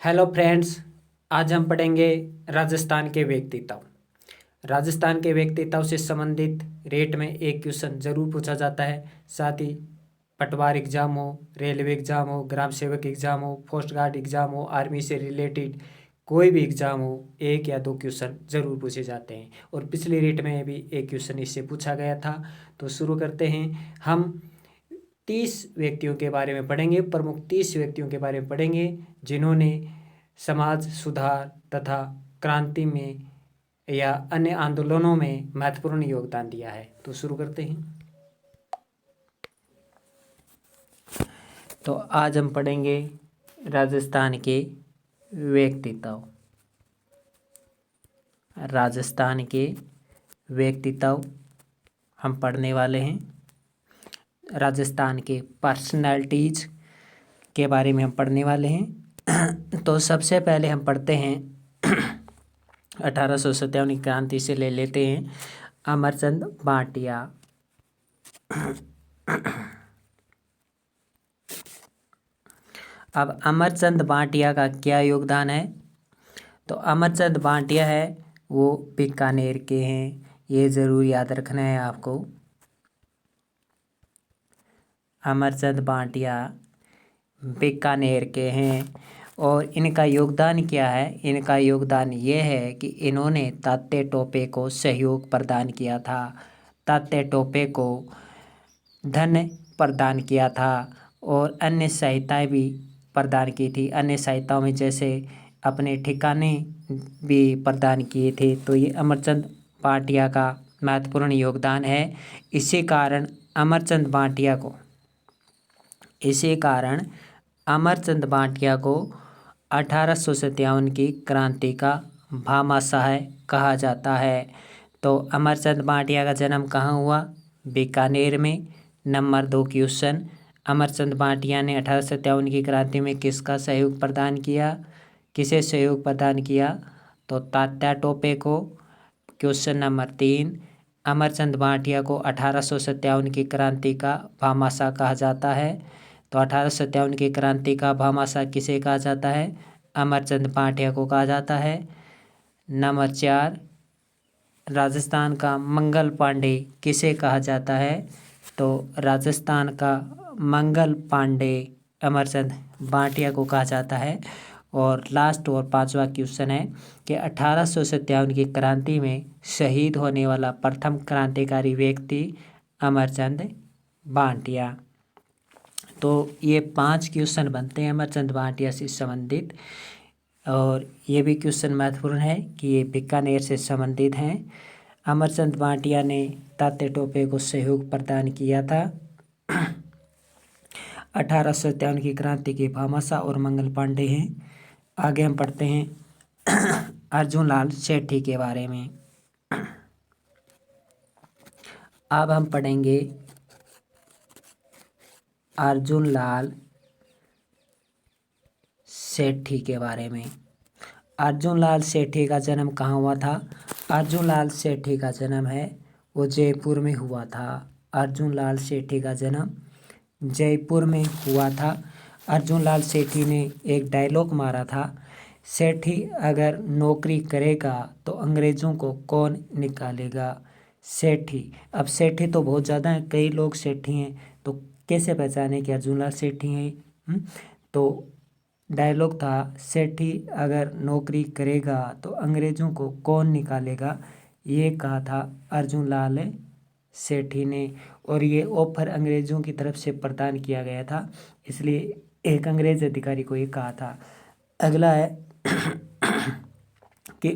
Hello friends, आज हम पढ़ेंगे राजस्थान के व्यक्तित्व। राजस्थान के व्यक्तित्व से संबंधित रेट में एक क्वेश्चन जरूर पूछा जाता है। साथ ही पटवार एग्जाम हो, रेलवे एग्जाम हो, ग्राम सेवक एग्जाम हो, पोस्ट गार्ड एग्जाम हो, आर्मी से रिलेटेड कोई भी एग्जाम हो, एक या दो क्वेश्चन जरूर पूछे जाते हैं। और पिछली रेट में भी एक क्वेश्चन इससे पूछा गया था। तो शुरू करते हैं। हम 30 व्यक्तियों के बारे में पढ़ेंगे, प्रमुख 30 व्यक्तियों के बारे में पढ़ेंगे जिन्होंने समाज सुधार तथा क्रांति में या अन्य आंदोलनों में महत्वपूर्ण योगदान दिया है। तो शुरू करते हैं। तो आज हम पढ़ेंगे राजस्थान के व्यक्तित्व। राजस्थान के व्यक्तित्व हम पढ़ने वाले हैं। राजस्थान के पर्सनैलिटीज के बारे में हम पढ़ने वाले हैं। तो सबसे पहले हम पढ़ते हैं 1857 की क्रांति से ले लेते हैं अमरचंद भाटिया। अब अमरचंद भाटिया का क्या योगदान है? तो अमरचंद भाटिया है वो बीकानेर के हैं, ये ज़रूर याद रखना है आपको। अमरचंद भाटिया बीकानेर के हैं और इनका योगदान क्या है? इनका योगदान ये है कि इन्होंने तात्या टोपे को सहयोग प्रदान किया था। तात्या टोपे को धन प्रदान किया था और अन्य सहायताएं भी प्रदान की थी। अन्य सहायताओं में जैसे अपने ठिकाने भी प्रदान किए थे। तो ये अमरचंद भाटिया का महत्वपूर्ण योगदान है। इसी कारण अमरचंद भाटिया को 1857 की क्रांति का भामाशाह कहा जाता है। तो अमरचंद भाटिया का जन्म कहाँ हुआ? बीकानेर में। नंबर 2 क्वेश्चन, अमरचंद भाटिया ने 1857 की क्रांति में किसका सहयोग प्रदान किया? किसे सहयोग प्रदान किया? तो तात्या टोपे को। क्वेश्चन नंबर 3, अमरचंद भाटिया को 1857 की क्रांति का भामाशाह कहा जाता है। तो 1857 की क्रांति का भामाशाह किसे कहा जाता है? अमरचंद भाटिया को कहा जाता है। नंबर 4, राजस्थान का मंगल पांडे किसे कहा जाता है? तो राजस्थान का मंगल पांडे अमरचंद भाटिया को कहा जाता है। और लास्ट और 5वां क्वेश्चन है कि 1857 की क्रांति में शहीद होने वाला प्रथम क्रांतिकारी व्यक्ति अमरचंद भाटिया। तो ये 5 क्वेश्चन बनते हैं अमरचंद भाटिया से संबंधित। और ये भी क्वेश्चन महत्वपूर्ण है कि ये बीकानेर से संबंधित हैं। अमरचंद भाटिया ने तात्या टोपे को सहयोग प्रदान किया था। 1857 की क्रांति के भामाशाह और मंगल पांडे हैं। आगे हम पढ़ते हैं अर्जुन लाल सेठी के बारे में। अब हम पढ़ेंगे अर्जुन लाल सेठी के बारे में। अर्जुन लाल सेठी का जन्म कहाँ हुआ था? अर्जुन लाल सेठी का जन्म है वो जयपुर में हुआ था। अर्जुन लाल सेठी का जन्म जयपुर में हुआ था। अर्जुन लाल सेठी ने एक डायलॉग मारा था, सेठी अगर नौकरी करेगा तो अंग्रेज़ों को कौन निकालेगा? सेठी, अब सेठी तो बहुत ज़्यादा हैं, कई लोग सेठी हैं, तो कैसे पहचाने कि अर्जुन लाल सेठी हैं? तो डायलॉग था, सेठी अगर नौकरी करेगा तो अंग्रेज़ों को कौन निकालेगा, ये कहा था अर्जुन लाल सेठी ने। और ये ऑफर अंग्रेज़ों की तरफ से प्रदान किया गया था, इसलिए एक अंग्रेज़ अधिकारी को ये कहा था। अगला है कि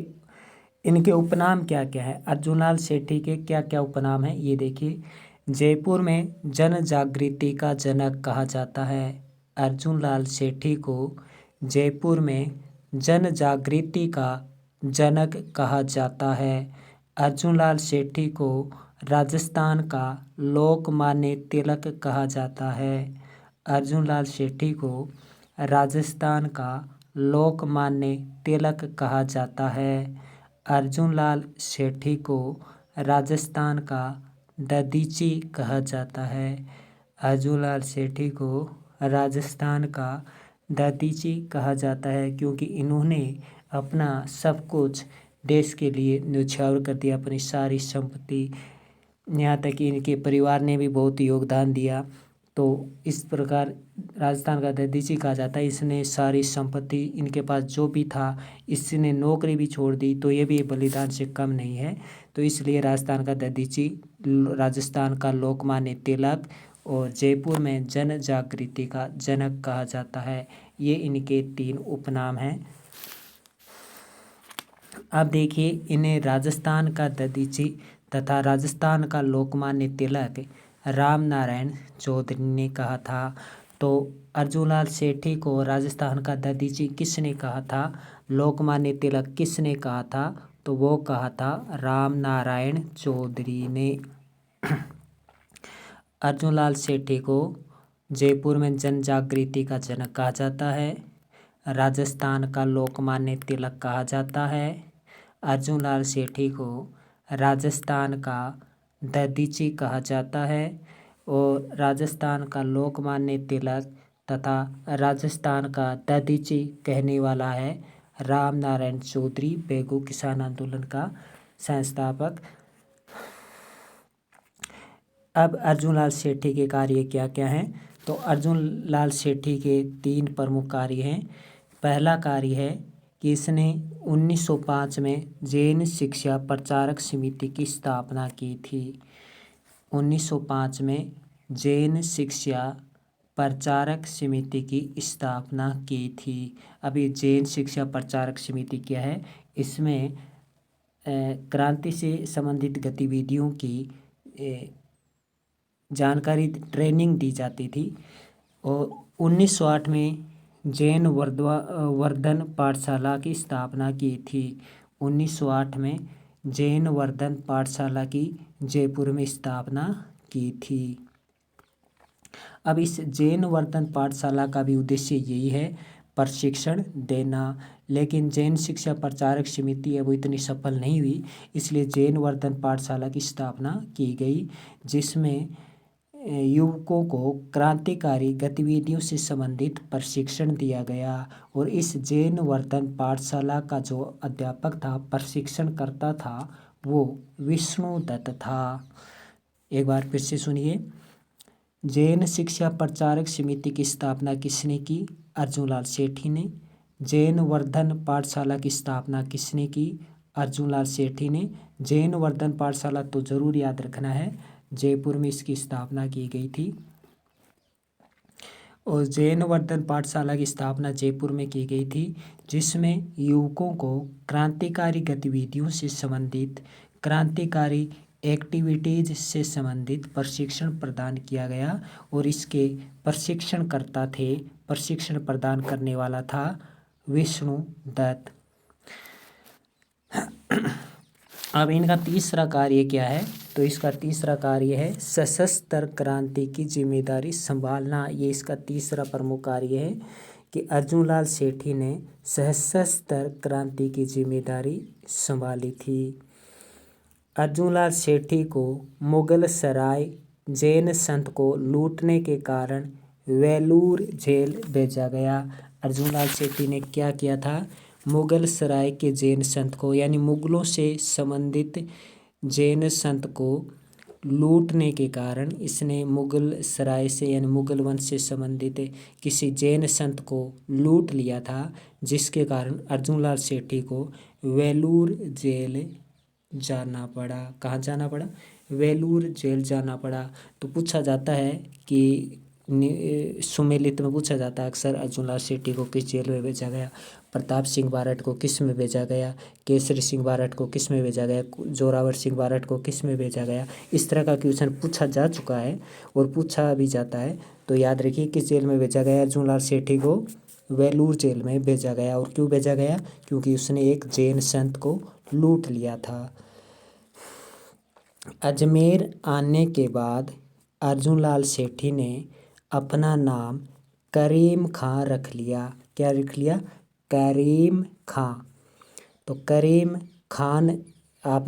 इनके उपनाम क्या क्या है? अर्जुन लाल सेठी के क्या क्या उपनाम है ये देखिए। जयपुर में जन जागृति का जनक कहा जाता है। अर्जुन लाल सेठी को जयपुर में जन जागृति का जनक कहा जाता है। अर्जुन लाल सेठी को राजस्थान का लोकमान्य तिलक कहा जाता है। अर्जुन लाल सेठी को राजस्थान का लोकमान्य तिलक कहा जाता है। अर्जुन लाल सेठी को राजस्थान का दधीची कहा जाता है। अर्जुन लाल सेठी को राजस्थान का दधीची कहा जाता है, क्योंकि इन्होंने अपना सब कुछ देश के लिए न्यौछावर कर दिया, अपनी सारी संपत्ति, यहाँ तक कि इनके परिवार ने भी बहुत योगदान दिया। तो इस प्रकार राजस्थान का दधीची कहा जाता है। इसने सारी संपत्ति, इनके पास जो भी था, इसने नौकरी भी छोड़ दी, तो ये भी बलिदान से कम नहीं है। तो इसलिए राजस्थान का दधीची राजस्थान का लोकमान्य तिलक और जयपुर में जन जागृति का जनक कहा जाता है। ये इनके 3 उपनाम हैं। अब देखिए, इन्हें राजस्थान का दधीची तथा राजस्थान का लोकमान्य तिलक राम नारायण चौधरी ने कहा था। तो अर्जुनलाल सेठी को राजस्थान का दधीची किसने कहा था, लोकमान्य तिलक किसने कहा था, तो वो कहा था राम नारायण चौधरी ने। अर्जुनलाल सेठी को जयपुर में जन जागृति का जनक कहा जाता है, राजस्थान का लोकमान्य तिलक कहा जाता है, अर्जुनलाल सेठी को राजस्थान का दधीची कहा जाता है, और राजस्थान का लोकमान्य तिलक तथा राजस्थान का दधीची कहने वाला है राम नारायण चौधरी, बेगू किसान आंदोलन का संस्थापक। अब अर्जुनलाल सेठी के कार्य क्या क्या हैं, तो अर्जुनलाल सेठी के 3 प्रमुख कार्य हैं। पहला कार्य है कि इसने 1905 में जैन शिक्षा प्रचारक समिति की स्थापना की थी। 1905 में जैन शिक्षा प्रचारक समिति की स्थापना की थी। अब ये जैन शिक्षा प्रचारक समिति क्या है, इसमें क्रांति से संबंधित गतिविधियों की जानकारी, ट्रेनिंग दी जाती थी। और 1908 में जैन वर्धन पाठशाला की स्थापना की थी। 1908 में जैन वर्धन पाठशाला की जयपुर में स्थापना की थी। अब इस जैन वर्धन पाठशाला का भी उद्देश्य यही है, प्रशिक्षण देना। लेकिन जैन शिक्षा प्रचारक समिति है वो इतनी सफल नहीं हुई, इसलिए जैन वर्धन पाठशाला की स्थापना की गई, जिसमें युवकों को क्रांतिकारी गतिविधियों से संबंधित प्रशिक्षण दिया गया। और इस जैन वर्धन पाठशाला का जो अध्यापक था, प्रशिक्षण करता था, वो विष्णु दत्त था। एक बार फिर से सुनिए, जैन शिक्षा प्रचारक समिति की स्थापना किसने की, अर्जुनलाल सेठी ने। जैन वर्धन पाठशाला की स्थापना किसने की, अर्जुनलाल सेठी ने। जैन वर्धन पाठशाला तो जरूर याद रखना है, जयपुर में इसकी स्थापना की गई थी। और जैन वर्धन पाठशाला की स्थापना जयपुर में की गई थी, जिसमें युवकों को क्रांतिकारी गतिविधियों से संबंधित, क्रांतिकारी एक्टिविटीज से संबंधित प्रशिक्षण प्रदान किया गया। और इसके प्रशिक्षणकर्ता थे, प्रशिक्षण प्रदान करने वाला था विष्णु दत्त। अब इनका तीसरा कार्य क्या है, तो इसका तीसरा कार्य है सशस्त्र क्रांति की जिम्मेदारी संभालना। ये इसका तीसरा प्रमुख कार्य है कि अर्जुनलाल सेठी ने सशस्त्र क्रांति की जिम्मेदारी संभाली थी। अर्जुनलाल सेठी को मुगल सराय जैन संत को लूटने के कारण वेलूर जेल भेजा गया। अर्जुनलाल सेठी ने क्या किया था, मुगल सराय के जैन संत को, यानी मुगलों से संबंधित जैन संत को लूटने के कारण इसने मुगल सराय से, यानी मुगल वंश से संबंधित किसी जैन संत को लूट लिया था, जिसके कारण अर्जुनलाल सेठी को वेलूर जेल जाना पड़ा। कहाँ जाना पड़ा, वेलूर जेल जाना पड़ा। तो पूछा जाता है कि सुमेलित में पूछा जाता है अक्सर, अर्जुनलाल सेठी को किस जेल में भेजा गया, प्रताप सिंह बारठ को किस में भेजा गया, केसरी सिंह बारठ को किस में भेजा गया, जोरावर सिंह बारठ को किस में भेजा गया। इस तरह का क्वेश्चन पूछा जा चुका है और पूछा भी जाता है। तो याद रखिए किस जेल में भेजा गया, अर्जुनलाल सेठी को वेलूर जेल में भेजा गया। और क्यों भेजा गया, क्योंकि उसने एक जैन संत को लूट लिया था। अजमेर आने के बाद अर्जुनलाल सेठी ने अपना नाम करीम खां रख लिया। क्या रख लिया, करीम खां। तो करीम खान आप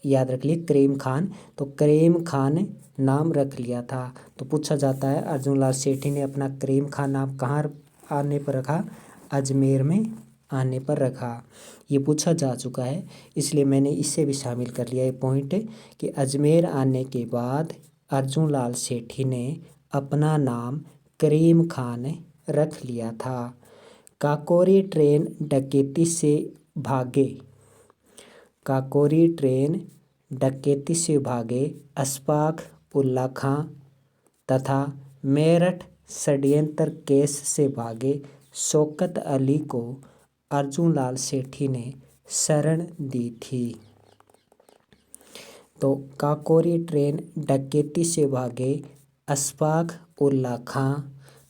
याद रख लिए, करीम खान। तो करीम खान नाम रख लिया था। तो पूछा जाता है अर्जुनलाल सेठी ने अपना करीम खान नाम कहाँ आने पर रखा? अजमेर में आने पर रखा। ये पूछा जा चुका है, इसलिए मैंने इसे भी शामिल कर लिया ये पॉइंट कि अजमेर आने के बाद अर्जुन लाल सेठी ने अपना नाम करीम खान रख लिया था। काकोरी ट्रेन डकैती से भागे। काकोरी ट्रेन डकैती से भागे अशफाक उल्ला खां तथा मेरठ षड्यंत्र केस से भागे शौकत अली को अर्जुन लाल सेठी ने शरण दी थी। तो काकोरी ट्रेन डकैती से भागे अशफाक उल्ला खां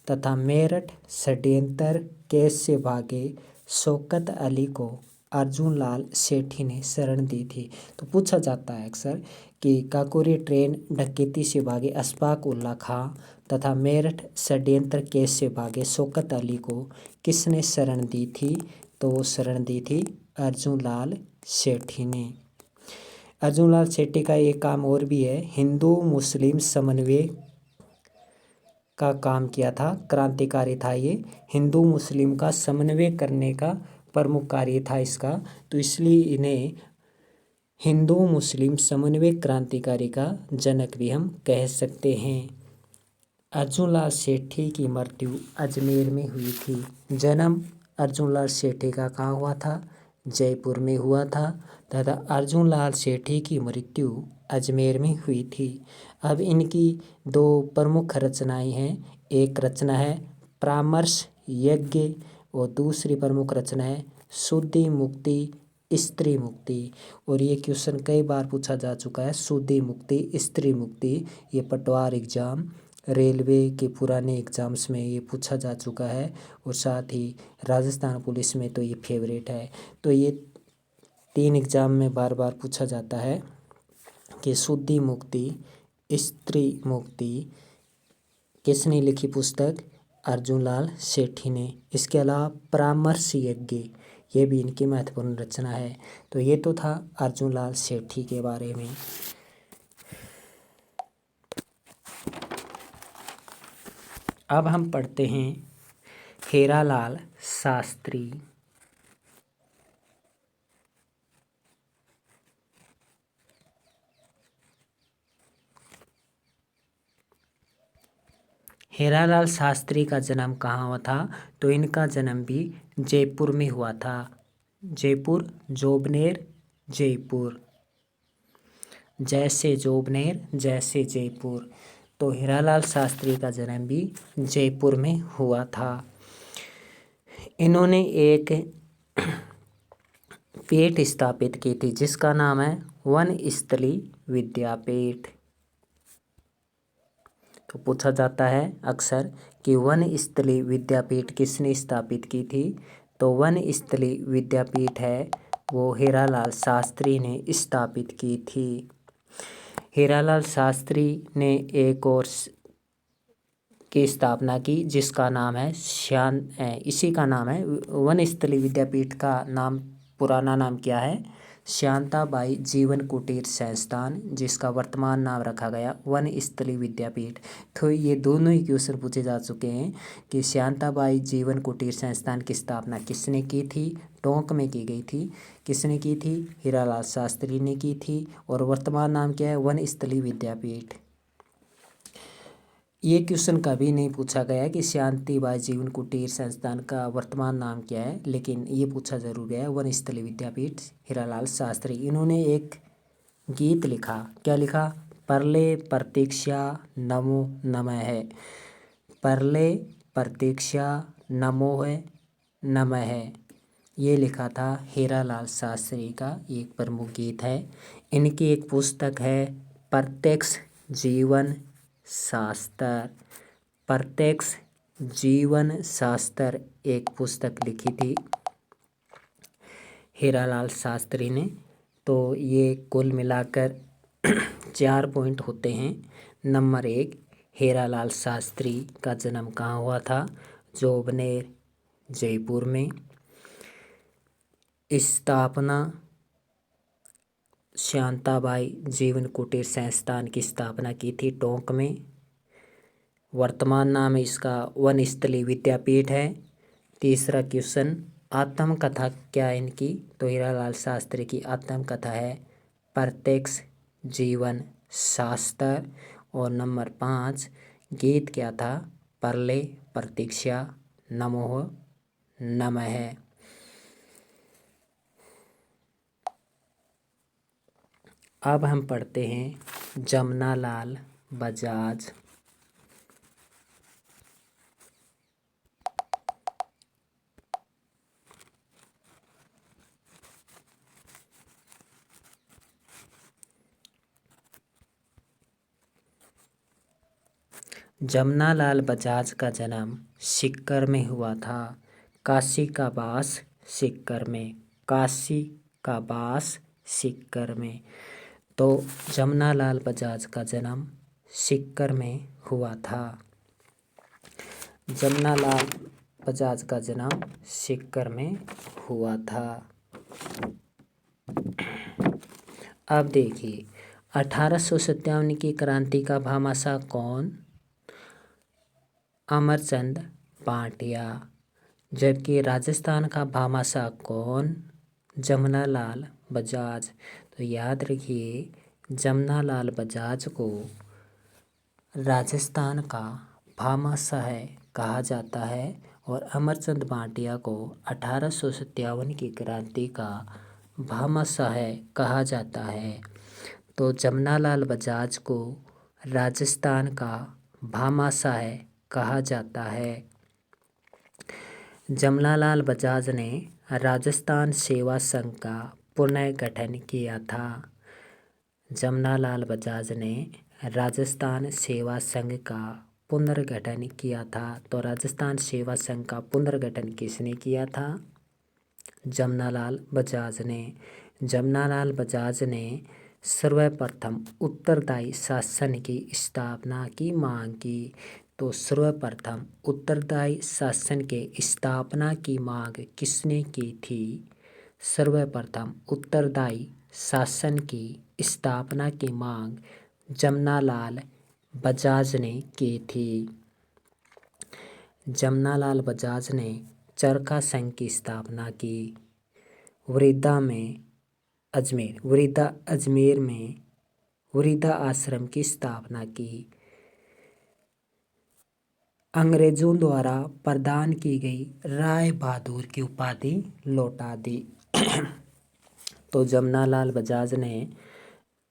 तथा मेरठ षड्यंत्र केस से भागे शौकत अली को अर्जुन लाल सेठी ने शरण दी थी। तो पूछा जाता है अक्सर कि काकोरी ट्रेन डकैती से भागे अशफाक उल्ला खां तथा मेरठ षड्यंत्र केस से भागे शौकत अली को किसने शरण दी थी? तो वो शरण दी थी अर्जुन लाल सेठी ने। अर्जुन लाल सेठी का एक काम और भी है, हिंदू मुस्लिम समन्वय का काम किया था, क्रांतिकारी था ये। हिंदू मुस्लिम का समन्वय करने का प्रमुख कार्य था इसका, तो इसलिए इन्हें हिंदू मुस्लिम समन्वय क्रांतिकारी का जनक भी हम कह सकते हैं। अर्जुन लाल सेठी की मृत्यु अजमेर में हुई थी। जन्म अर्जुन लाल सेठी का कहाँ हुआ था? जयपुर में हुआ था तथा अर्जुन लाल सेठी की मृत्यु अजमेर में हुई थी। अब इनकी दो प्रमुख रचनाएं हैं। एक रचना है परामर्श यज्ञ और दूसरी प्रमुख रचना है शुद्धि मुक्ति स्त्री मुक्ति। और ये क्वेश्चन कई बार पूछा जा चुका है, शुद्धि मुक्ति स्त्री मुक्ति। ये पटवार एग्जाम, रेलवे के पुराने एग्जाम्स में ये पूछा जा चुका है और साथ ही राजस्थान पुलिस में तो ये फेवरेट है। तो ये 3 एग्जाम में बार बार पूछा जाता है कि शुद्धि मुक्ति स्त्री मुक्ति किसने लिखी पुस्तक? अर्जुन लाल सेठी ने। इसके अलावा परामर्श यज्ञ ये भी इनकी महत्वपूर्ण रचना है। तो ये तो था अर्जुन लाल सेठी के बारे में। अब हम पढ़ते हैं हीरालाल शास्त्री। हीरालाल शास्त्री का जन्म कहाँ हुआ था? तो इनका जन्म भी जयपुर में हुआ था। जयपुर, जोबनेर, जयपुर, जैसे जोबनेर जैसे जयपुर। तो हीरालाल शास्त्री का जन्म भी जयपुर में हुआ था। इन्होंने एक पीठ स्थापित की थी जिसका नाम है वनस्थली विद्यापीठ। तो पूछा जाता है अक्सर कि वनस्थली विद्यापीठ किसने स्थापित की थी? तो वनस्थली विद्यापीठ है वो हीरालाल शास्त्री ने स्थापित की थी। हीरालाल शास्त्री ने एक और की स्थापना की जिसका नाम है इसी का नाम है वनस्थली विद्यापीठ का नाम, पुराना नाम क्या है? शांताबाई जीवन कुटीर संस्थान, जिसका वर्तमान नाम रखा गया वनस्थली विद्यापीठ। तो ये दोनों ही क्वेश्चन पूछे जा चुके हैं कि शांताबाई जीवन कुटीर संस्थान की स्थापना किसने की थी? टोंक में की गई थी। किसने की थी? हीरालाल शास्त्री ने की थी। और वर्तमान नाम क्या है? वनस्थली विद्यापीठ। ये क्वेश्चन कभी नहीं पूछा गया कि शांतिबाई जीवन कुटीर संस्थान का वर्तमान नाम क्या है, लेकिन ये पूछा जरूर गया है वनस्थली विद्यापीठ हीरालाल शास्त्री। इन्होंने एक गीत लिखा। क्या लिखा? परले प्रतीक्षा नमो नमः है। परले प्रतीक्षा नमो है नमः है, ये लिखा था हीरालाल शास्त्री का एक प्रमुख गीत है। इनकी एक पुस्तक है प्रत्यक्ष जीवन शास्त्र। प्रत्यक्ष जीवन शास्त्र एक पुस्तक लिखी थी हीरालाल शास्त्री ने। तो ये कुल मिलाकर 4 पॉइंट होते हैं। नंबर 1, हीरालाल शास्त्री का जन्म कहाँ हुआ था? जोबनेर, जयपुर में। स्थापना शांताबाई जीवन कुटीर संस्थान की स्थापना की थी टोंक में। वर्तमान नाम इसका वनस्थली विद्यापीठ है। तीसरा क्वेश्चन, आत्मकथा क्या है इनकी? तो हीरालाल शास्त्री की आत्मकथा है प्रत्यक्ष जीवन शास्त्र। और नंबर 5, गीत क्या था? परले प्रतीक्षा नमोह नमः। अब हम पढ़ते हैं जमनालाल बजाज। जमनालाल बजाज का जन्म सीकर में हुआ था। काशी का बास सीकर में, काशी का बास सीकर में। तो जमनालाल बजाज का जन्म सीकर में हुआ था। जमनालाल बजाज का जन्म सीकर में हुआ था। अब देखिए, 1857 की क्रांति का भामाशाह कौन? अमरचंद भाटिया। जबकि राजस्थान का भामाशाह कौन? जमनालाल बजाज। तो याद रखिए, जमनालाल बजाज को राजस्थान का भामाशाह कहा जाता है और अमरचंद भाटिया को 1857 की क्रांति का भामाशाह कहा जाता है। तो जमनालाल बजाज को राजस्थान का भामाशाह कहा जाता है। जमनालाल बजाज ने राजस्थान सेवा संघ का पुनर्गठन किया था। जमनालाल बजाज ने राजस्थान सेवा संघ का पुनर्गठन किया था। तो राजस्थान सेवा संघ का पुनर्गठन किसने किया था? जमनालाल बजाज ने। जमनालाल बजाज ने सर्वप्रथम उत्तरदायी शासन की स्थापना की मांग की। तो सर्वप्रथम उत्तरदायी शासन के स्थापना की मांग किसने की थी? सर्वप्रथम उत्तरदायी शासन की स्थापना की मांग जमनालाल बजाज ने की थी। जमनालाल बजाज ने चरखा संघ की स्थापना की। अजमेर में वृद्धा आश्रम की स्थापना की। अंग्रेजों द्वारा प्रदान की गई राय बहादुर की उपाधि लौटा दी। तो जमनालाल बजाज ने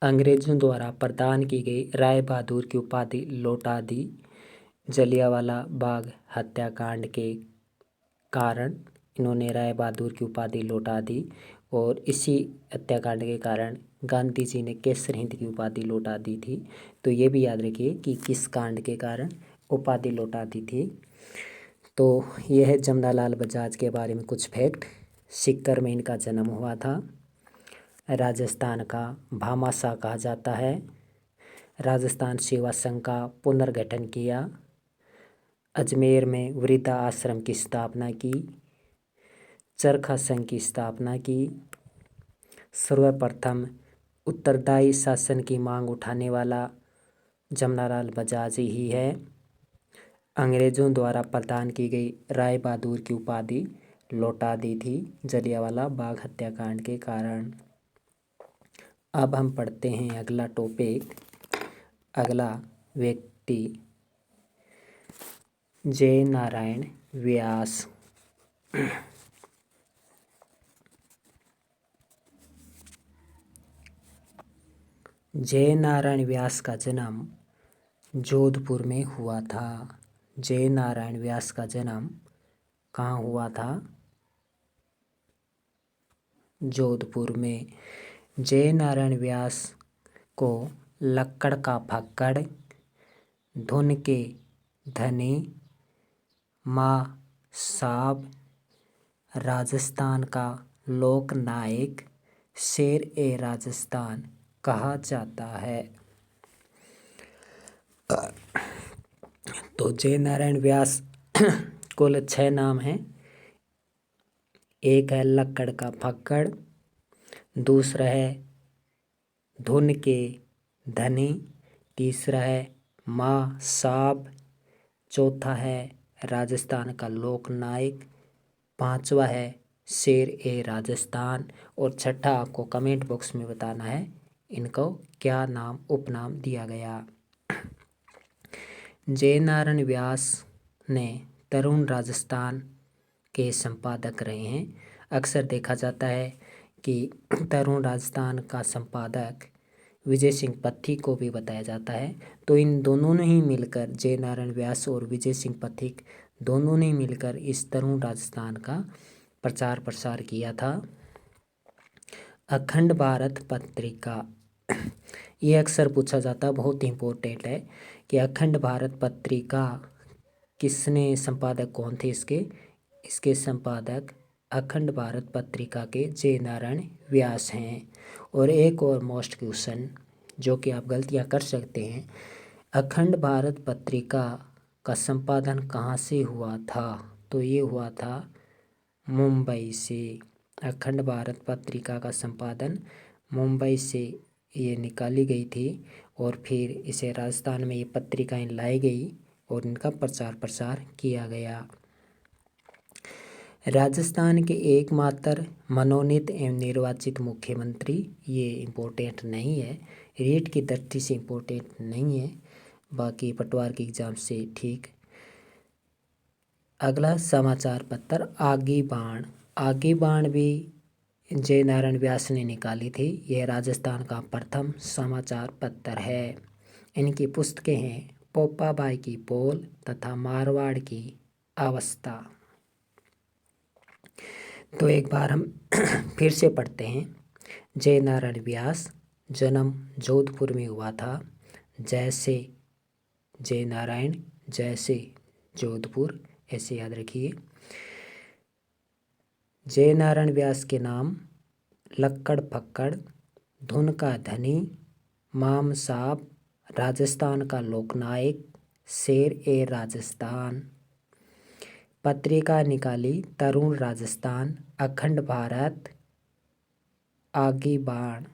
अंग्रेजों द्वारा प्रदान की गई राय बहादुर की उपाधि लौटा दी। जलियांवाला बाग हत्याकांड के कारण इन्होंने राय बहादुर की उपाधि लौटा दी और इसी हत्याकांड के कारण गांधी जी ने केसर हिंद की उपाधि लौटा दी थी। तो ये भी याद रखिए कि किस कांड के कारण उपाधि लौटा दी थी। तो यह है जमनालाल बजाज के बारे में कुछ फैक्ट। सीकर में इनका जन्म हुआ था। राजस्थान का भामाशाह कहा जाता है। राजस्थान सेवा संघ का पुनर्गठन किया। अजमेर में वृद्धा आश्रम की स्थापना की। चरखा संघ की स्थापना की। सर्वप्रथम उत्तरदायी शासन की मांग उठाने वाला जमनालाल बजाज ही है। अंग्रेजों द्वारा प्रदान की गई राय बहादुर की उपाधि लौटा दी थी जलियांवाला बाग हत्याकांड के कारण। अब हम पढ़ते हैं अगला टॉपिक। अगला व्यक्ति जय नारायण व्यास। जय नारायण व्यास का जन्म जोधपुर में हुआ था। जय नारायण व्यास का जन्म कहाँ हुआ था? जोधपुर में। जय नारायण व्यास को लक्कड़ का फक्कड़, धुन के धनी, माँ साहब, राजस्थान का लोक नायक, शेर ए राजस्थान कहा जाता है। तो जय नारायण व्यास कुल 6 नाम हैं। एक है लक्कड़ का फक्कड़, दूसरा है धुन के धनी, तीसरा है माँ साहब, चौथा है राजस्थान का लोक नायक पांचवा है शेर ए राजस्थान। और छठा आपको कमेंट बॉक्स में बताना है इनको क्या नाम उपनाम दिया गया। जयनारायण व्यास ने तरुण राजस्थान के संपादक रहे हैं। अक्सर देखा जाता है कि तरुण राजस्थान का संपादक विजय सिंह पथिक को भी बताया जाता है। तो इन दोनों ने ही मिलकर, जयनारायण व्यास और विजय सिंह पथिक दोनों ने मिलकर इस तरुण राजस्थान का प्रचार प्रसार किया था। अखंड भारत पत्रिका, ये अक्सर पूछा जाता, बहुत इम्पोर्टेंट है कि अखंड भारत पत्रिका किसने, संपादक कौन थे इसके संपादक अखंड भारत पत्रिका के जयनारायण व्यास हैं। और एक और मोस्ट क्वेश्चन जो कि आप गलतियां कर सकते हैं, अखंड भारत पत्रिका का संपादन कहाँ से हुआ था? तो ये हुआ था मुंबई से। अखंड भारत पत्रिका का संपादन मुंबई से ये निकाली गई थी और फिर इसे राजस्थान में ये पत्रिकाएं लाई गई और इनका प्रचार प्रसार किया गया। राजस्थान के एकमात्र मनोनीत एवं निर्वाचित मुख्यमंत्री, ये इम्पोर्टेंट नहीं है, रीट की दृष्टि से इम्पोर्टेंट नहीं है, बाकी पटवार के एग्जाम से ठीक। अगला समाचार पत्र आगे बाण। आगे बाण भी जयनारायण व्यास ने निकाली थी। यह राजस्थान का प्रथम समाचार पत्र है। इनकी पुस्तकें हैं पोपाबाई की पोल तथा मारवाड़ की अवस्था। तो एक बार हम फिर से पढ़ते हैं। जयनारायण व्यास, जन्म जोधपुर में हुआ था। जैसे जयनारायण, जैसे जोधपुर, ऐसे याद रखिए। जयनारायण व्यास के नाम लक्कड़ फक्कड़, धुन का धनी, माम साहब, राजस्थान का लोकनायक, शेर ए राजस्थान। पत्रिका निकाली तरुण राजस्थान, अखंड भारत, आगे बाण।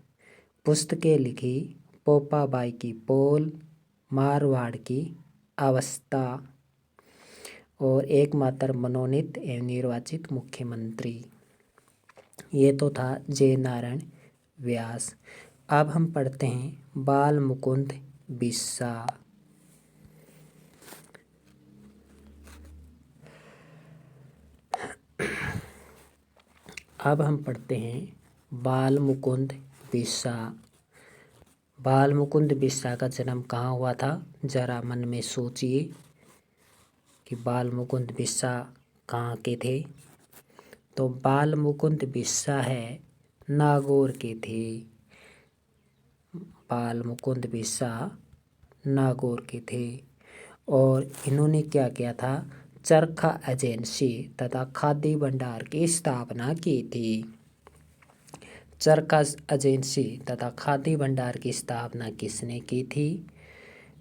पुस्तकें लिखी पोपाबाई की पोल, मारवाड़ की अवस्था और एकमात्र मनोनीत एवं निर्वाचित मुख्यमंत्री। ये तो था जयनारायण व्यास। अब हम पढ़ते हैं बाल मुकुंद बिस्सा। अब हम पढ़ते हैं बाल मुकुंद बिस्सा। बाल मुकुंद बिस्सा का जन्म कहाँ हुआ था? जरा मन में सोचिए कि बाल मुकुंद बिस्सा कहाँ के थे। तो बाल मुकुंद बिस्सा है नागौर के थे। बाल मुकुंद बिस्सा नागौर के थे और इन्होंने क्या किया था? चरखा एजेंसी तथा खादी भंडार की स्थापना की थी। चरखा एजेंसी तथा खादी भंडार की स्थापना किसने की थी?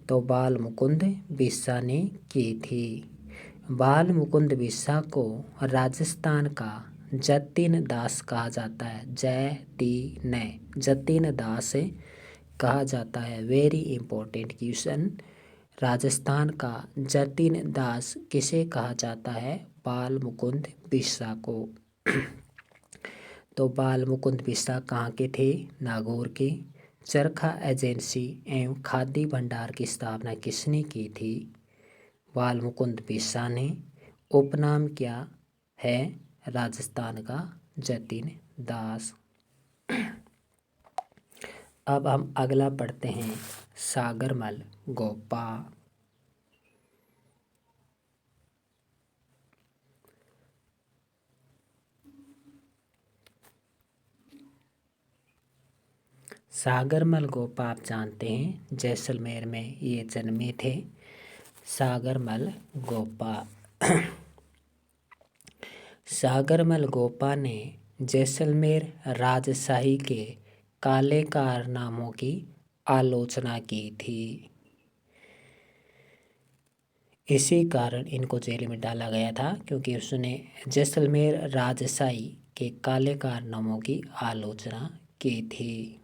तो बाल मुकुंद बिस्सा ने की थी। बाल मुकुंद बिस्सा को राजस्थान का जतीन दास कहा जाता है। जतीन दास कहा जाता है। Very important question. राजस्थान का जतीन दास किसे कहा जाता है? बाल मुकुंद बिस्सा को। तो बाल मुकुंद बिस्सा कहाँ के थे? नागौर के। चरखा एजेंसी एवं खादी भंडार की स्थापना किसने की थी? बाल मुकुंद बिस्सा ने। उपनाम क्या है राजस्थान का? जतीन दास। अब हम अगला पढ़ते हैं सागरमल गोपा। सागरमल गोपा आप जानते हैं जैसलमेर में ये जन्मे थे। सागरमल गोपा सागरमल गोपा ने जैसलमेर राजशाही के काले कारनामों की आलोचना की थी। इसी कारण इनको जेल में डाला गया था क्योंकि उसने जैसलमेर राजशाही के काले कारनामों की आलोचना की थी।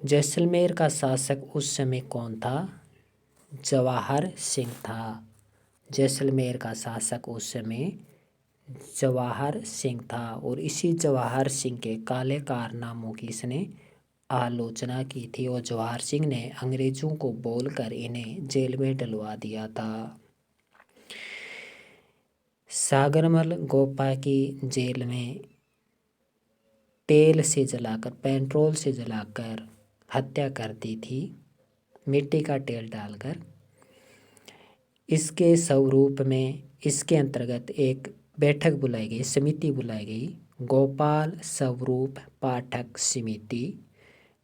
जैसलमेर का शासक उस समय कौन था? जवाहर सिंह था। जैसलमेर का शासक उस समय जवाहर सिंह था और इसी जवाहर सिंह के काले कारनामों की इसने आलोचना की थी और जवाहर सिंह ने अंग्रेजों को बोलकर इन्हें जेल में डलवा दिया था। सागरमल गोपा की जेल में तेल से जलाकर, पेट्रोल से जलाकर हत्या कर दी थी, मिट्टी का तेल डालकर। इसके स्वरूप में इसके अंतर्गत एक बैठक बुलाई गई, समिति बुलाई गई, गोपाल स्वरूप पाठक समिति,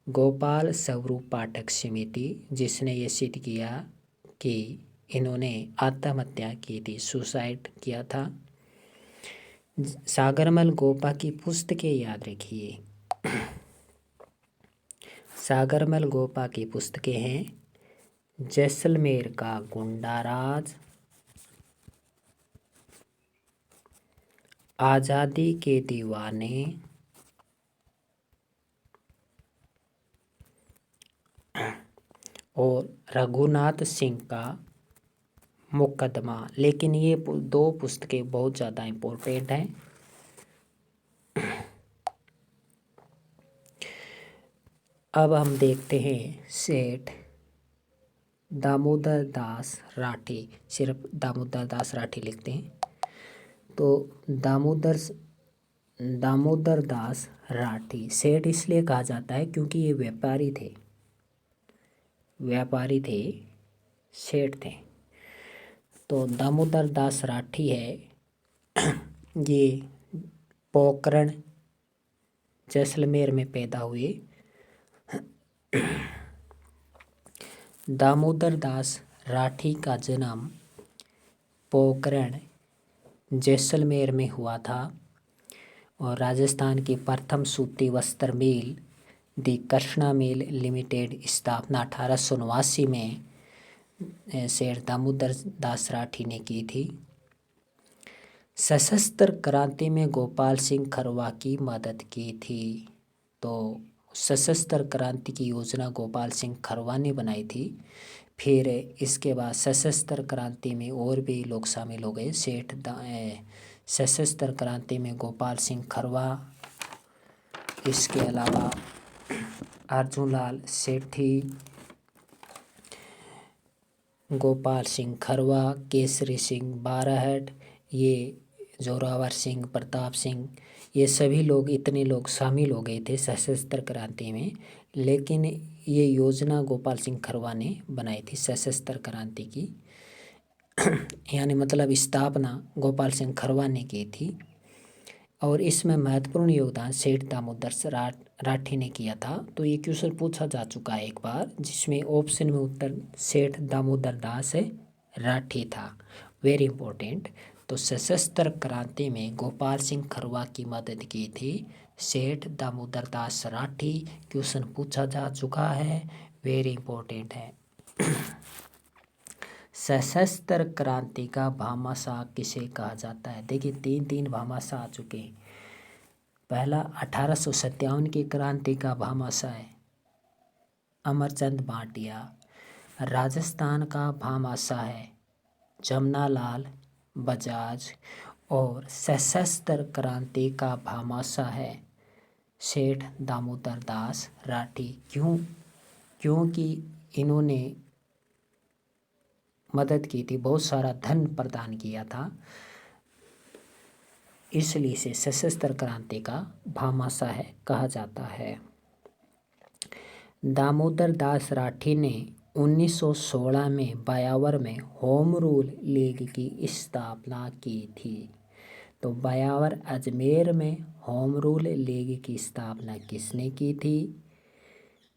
गोपाल स्वरूप पाठक समिति, जिसने ये सिद्ध किया कि इन्होंने आत्महत्या की थी, सुसाइड किया था। सागरमल गोपा की पुस्तकें याद रखिए। सागरमल गोपा की पुस्तकें हैं जैसलमेर का गुंडाराज, आज़ादी के दीवाने, और रघुनाथ सिंह का मुकदमा। लेकिन ये दो पुस्तकें बहुत ज़्यादा इम्पोर्टेंट हैं। अब हम देखते हैं सेठ दामोदर दास राठी। सिर्फ दामोदर दास राठी लिखते हैं तो दामोदर दास राठी सेठ इसलिए कहा जाता है क्योंकि ये व्यापारी थे, सेठ थे। तो दामोदर दास राठी है, ये पोखरण जैसलमेर में पैदा हुए। दामोदर दास राठी का जन्म पोखरण जैसलमेर में हुआ था और राजस्थान की प्रथम सूती वस्त्र मिल दी कृष्णा मिल लिमिटेड स्थापना 1889 में सेठ दामोदर दास राठी ने की थी। सशस्त्र क्रांति में गोपाल सिंह खरवा की मदद की थी। तो सशस्त्र क्रांति की योजना गोपाल सिंह खरवा ने बनाई थी। फिर इसके बाद सशस्त्र क्रांति में और भी लोग शामिल हो गए। सशस्त्र क्रांति में गोपाल सिंह खरवा, इसके अलावा अर्जुनलाल सेठी, गोपाल सिंह खरवा, केसरी सिंह बाराहट, ये जोरावर सिंह, प्रताप सिंह, ये सभी लोग, इतने लोग शामिल हो गए थे सशस्त्र क्रांति में। लेकिन ये योजना गोपाल सिंह खरवा ने बनाई थी सशस्त्र क्रांति की यानी मतलब स्थापना गोपाल सिंह खरवा ने की थी और इसमें महत्वपूर्ण योगदान सेठ दामोदर राठी ने किया था। तो ये क्वेश्चन पूछा जा चुका है एक बार, जिसमें ऑप्शन में उत्तर सेठ दामोदर दास राठी था। Very important. तो सशस्त्र क्रांति में गोपाल सिंह खरवा की मदद की थी सेठ दामोदर दास राठी। क्वेश्चन पूछा जा चुका है, वेरी इंपॉर्टेंट है। सशस्त्र क्रांति का भामाशाह किसे कहा जाता है? देखिए तीन भामाशाह आ चुके हैं। पहला 1857 की क्रांति का भामाशाह है अमरचंद भाटिया। राजस्थान का भामाशाह है जमनालाल बजाज। और सशस्त्र क्रांति का भामाशाह है सेठ दामोदर दास राठी। क्योंकि इन्होंने मदद की थी, बहुत सारा धन प्रदान किया था, इसलिए से सशस्त्र क्रांति का भामाशाह कहा जाता है। दामोदर दास राठी ने 1916 में ब्यावर में होम रूल लीग की स्थापना की थी। तो ब्यावर अजमेर में होम रूल लीग की स्थापना किसने की थी?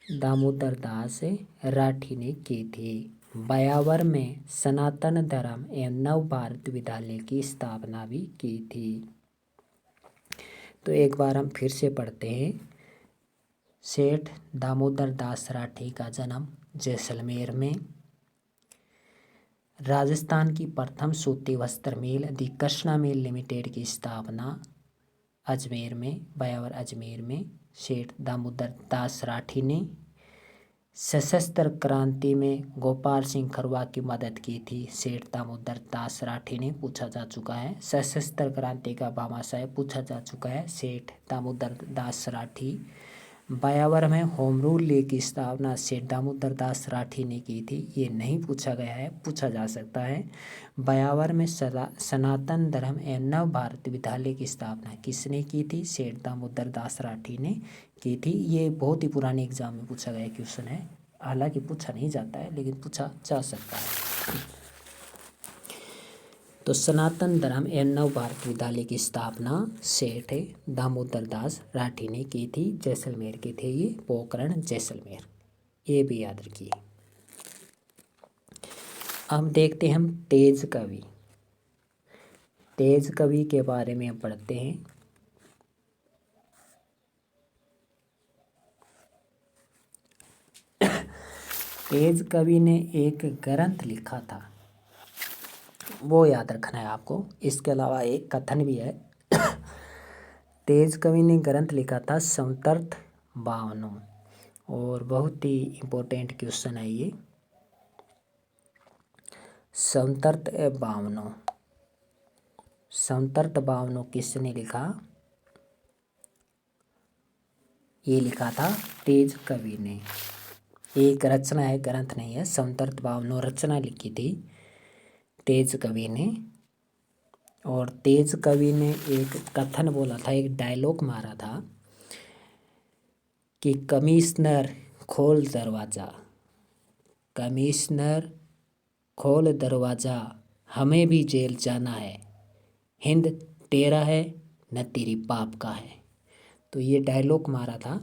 दामोदर दास राठी ने की थी। ब्यावर में सनातन धर्म एवं नव भारत विद्यालय की स्थापना भी की थी। तो एक बार हम फिर से पढ़ते हैं। सेठ दामोदर दास राठी का जन्म जैसलमेर में। राजस्थान की प्रथम सूती वस्त्र मिल दी कृष्णा मिल लिमिटेड की स्थापना अजमेर में, ब्यावर अजमेर में सेठ दामोदर दास राठी ने। सशस्त्र क्रांति में गोपाल सिंह खरवा की मदद की थी? सेठ दामोदर दास राठी ने, पूछा जा चुका है। सशस्त्र क्रांति का भामाशाह पूछा जा चुका है, सेठ दामोदर दास राठी। ब्यावर में होम रूल लीग की स्थापना सेठ दामोदर दास राठी ने की थी? ये नहीं पूछा गया है, पूछा जा सकता है। ब्यावर में सनातन धर्म एवं नव भारत विद्यालय की स्थापना किसने की थी? सेठ दामोदर दास राठी ने की थी। ये बहुत ही पुराने एग्जाम में पूछा गया क्वेश्चन है, हालांकि पूछा नहीं जाता है लेकिन पूछा जा सकता है। तो सनातन धर्म एवं नव भारत विद्यालय की स्थापना सेठ दामोदर दास राठी ने की थी। जैसलमेर के थे ये, पोखरण जैसलमेर, ये भी याद रखिए। अब देखते हैं हम तेज कवि। तेज कवि के बारे में हम पढ़ते हैं। तेज कवि ने एक ग्रंथ लिखा था, वो याद रखना है आपको। इसके अलावा एक कथन भी है। तेज कवि ने ग्रंथ लिखा था समतर्थ बावनों, और बहुत ही इम्पोर्टेंट क्वेश्चन है ये। समतर्थ बावनों, समतर्थ बावनों किसने लिखा? ये लिखा था तेज कवि ने। एक रचना है, ग्रंथ नहीं है। समतर्थ बावनों रचना लिखी थी तेज कवि ने। और तेज कवि ने एक कथन बोला था, एक डायलॉग मारा था कि कमिश्नर खोल दरवाजा, कमिश्नर खोल दरवाजा, हमें भी जेल जाना है, हिंद तेरा है न तेरी बाप का है। तो ये डायलॉग मारा था।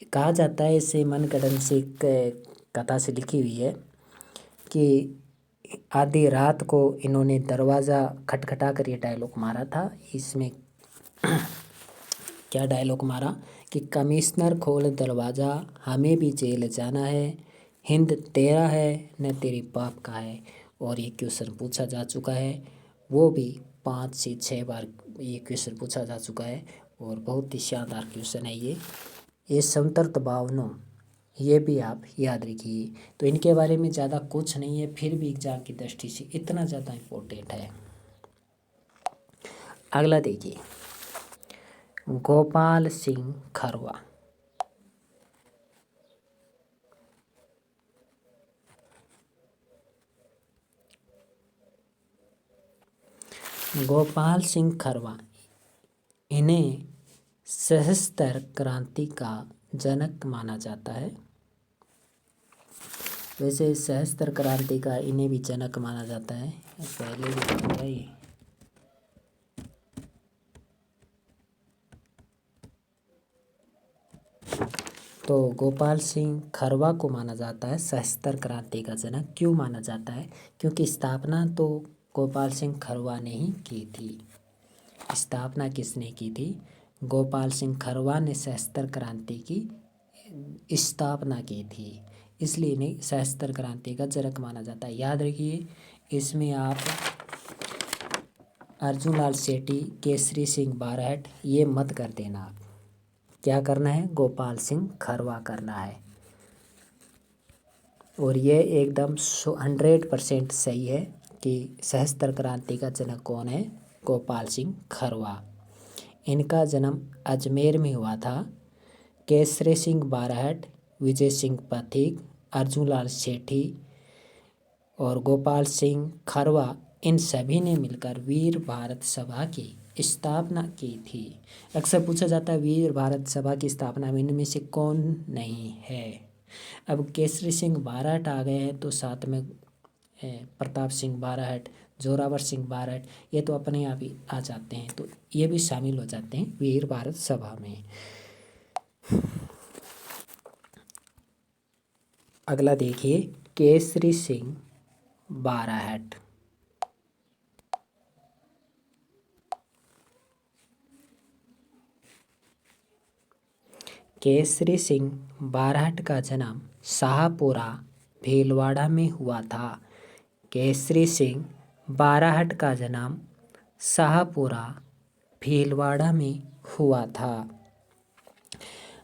कहा जाता है, इसे मनगढ़ंत से कथा से लिखी हुई है कि आधी रात को इन्होंने दरवाज़ा खटखटा कर ये डायलॉग मारा था। इसमें क्या डायलॉग मारा कि कमिश्नर खोल दरवाज़ा, हमें भी जेल जाना है, हिंद तेरा है न तेरी बाप का है। और ये क्वेश्चन पूछा जा चुका है, वो भी 5 से 6 बार ये क्वेश्चन पूछा जा चुका है, और बहुत ही शानदार क्वेश्चन है ये समतर्थ बावनों, ये भी आप याद रखिए। तो इनके बारे में ज़्यादा कुछ नहीं है, फिर भी एग्जाम की दृष्टि से इतना ज़्यादा इम्पोर्टेंट है। अगला देखिए, गोपाल सिंह खरवा। गोपाल सिंह खरवा, इन्हें सशस्त्र क्रांति का जनक माना जाता है। वैसे सशस्त्र क्रांति का इन्हें भी जनक माना जाता है, पहले भी बताया ये। तो गोपाल सिंह खरवा को माना जाता है सशस्त्र क्रांति का जनक। क्यों माना जाता है? क्योंकि स्थापना तो गोपाल सिंह खरवा ने ही की थी। स्थापना किसने की थी? गोपाल सिंह खरवा ने सशस्त्र क्रांति की स्थापना की थी, इसलिए इन्हें सशस्त्र क्रांति का जनक माना जाता है। याद रखिए, इसमें आप अर्जुन लाल सेठी, केसरी सिंह बारहट ये मत कर देना। आप क्या करना है? गोपाल सिंह खरवा करना है। और ये एकदम 100% सही है कि सशस्त्र क्रांति का जनक कौन है? गोपाल सिंह खरवा। इनका जन्म अजमेर में हुआ था। केसरी सिंह बारहट, विजय सिंह पथिक, अर्जुन लाल सेठी और गोपाल सिंह खरवा, इन सभी ने मिलकर वीर भारत सभा की स्थापना की थी। अक्सर पूछा जाता है वीर भारत सभा की स्थापना में इनमें से कौन नहीं है। अब केसरी सिंह बारहट आ गए हैं, तो साथ में प्रताप सिंह बारहट, जोरावर सिंह बारहट, ये तो अपने आप ही आ जाते हैं, तो ये भी शामिल हो जाते हैं वीर भारत सभा में। अगला देखिए, केसरी सिंह बारहट। केसरी सिंह बारहट का जन्म शाहपुरा भीलवाड़ा में हुआ था। केसरी सिंह बारहट का जन्म शाहपुरा भीलवाड़ा में हुआ था।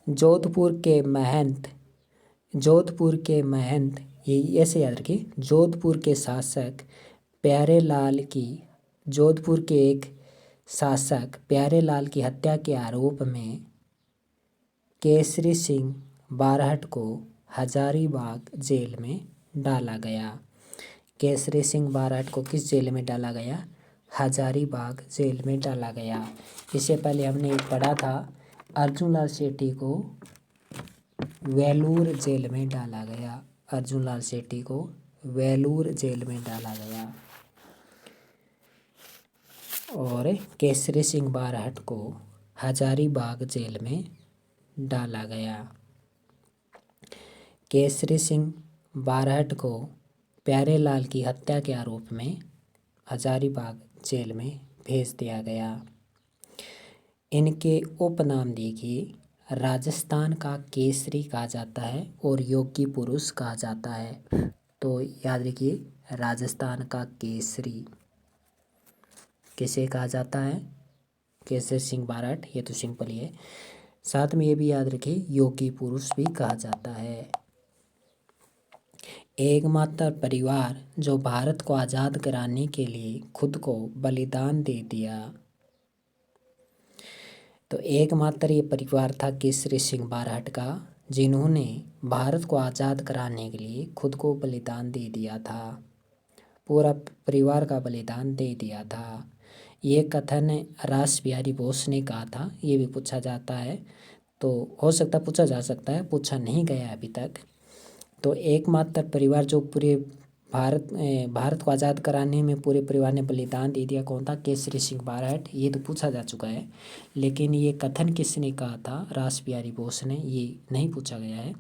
जोधपुर के महंत जोधपुर के महंत, ये ऐसे याद रखिए, जोधपुर के शासक प्यारेलाल की जोधपुर के एक शासक प्यारेलाल की हत्या के आरोप में केसरी सिंह बारहट को हजारीबाग जेल में डाला गया। केसरी सिंह बारहट को किस जेल में डाला गया? हजारीबाग जेल में डाला गया। इससे पहले हमने पढ़ा था अर्जुनलाल सेठी को वेलूर जेल में डाला गया। अर्जुनलाल सेठी को वेलूर जेल में डाला गया और केसरी सिंह बारहट को हजारीबाग जेल में डाला गया। केसरी सिंह बारहट को प्यारेलाल की हत्या के आरोप में हजारीबाग जेल में भेज दिया गया। इनके उपनाम देखिए, राजस्थान का केसरी कहा जाता है और योगी पुरुष कहा जाता है। तो याद रखिए, राजस्थान का केसरी किसे कहा जाता है? केसरी सिंह बारहट, ये तो सिंपल ही है। साथ में ये भी याद रखिए, योगी पुरुष भी कहा जाता है। एकमात्र परिवार जो भारत को आज़ाद कराने के लिए खुद को बलिदान दे दिया, तो एकमात्र ये परिवार था केसरी सिंह बारहट का, जिन्होंने भारत को आज़ाद कराने के लिए खुद को बलिदान दे दिया था, पूरा परिवार का बलिदान दे दिया था। ये कथन रास बिहारी बोस ने कहा था। ये भी पूछा जाता है, तो हो सकता पूछा जा सकता है, पूछा नहीं गया अभी तक। तो एकमात्र परिवार जो पूरे भारत को आज़ाद कराने में पूरे परिवार ने बलिदान दे दिया, कौन था? केसरी सिंह बारहट। ये तो पूछा जा चुका है, लेकिन ये कथन किसने कहा था? रास बिहारी बोस ने। ये नहीं पूछा गया है।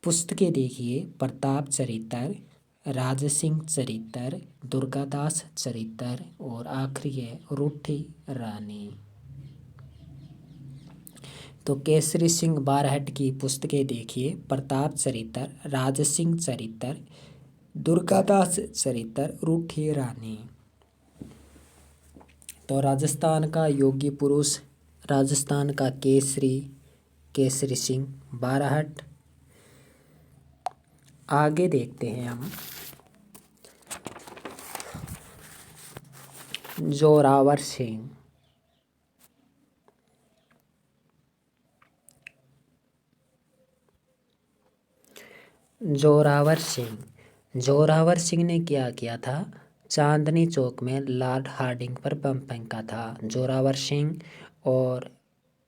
पुस्तकें देखिए, प्रताप चरित्र, राजसिंह चरित्र, दुर्गादास चरित्र और आखिरी है रूठी रानी। तो केसरी सिंह बारहट की पुस्तकें देखिए, प्रताप चरित्र, राजसिंह चरित्र, दुर्गादास चरित्र, रूठी रानी। तो राजस्थान का योगी पुरुष, राजस्थान का केसरी, केसरी सिंह बारहट। आगे देखते हैं हम जोरावर सिंह। जोरावर सिंह, जोरावर सिंह ने क्या किया था? चांदनी चौक में लॉर्ड हार्डिंग पर बम फेंका था। जोरावर सिंह और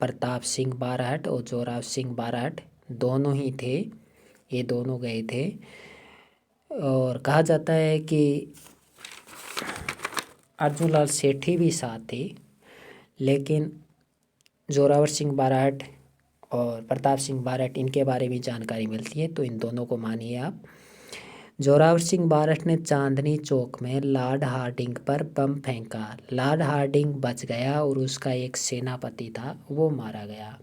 प्रताप सिंह बारहट और जोरावर सिंह बारहट दोनों ही थे, ये दोनों गए थे। और कहा जाता है कि अर्जुनलाल सेठी भी साथ थे, लेकिन जोरावर सिंह बारहट और प्रताप सिंह बारहट, इनके बारे में जानकारी मिलती है, तो इन दोनों को मानिए आप। जोरावर सिंह बारहट ने चांदनी चौक में लॉर्ड हार्डिंग पर बम फेंका। लॉर्ड हार्डिंग बच गया और उसका एक सेनापति था, वो मारा गया।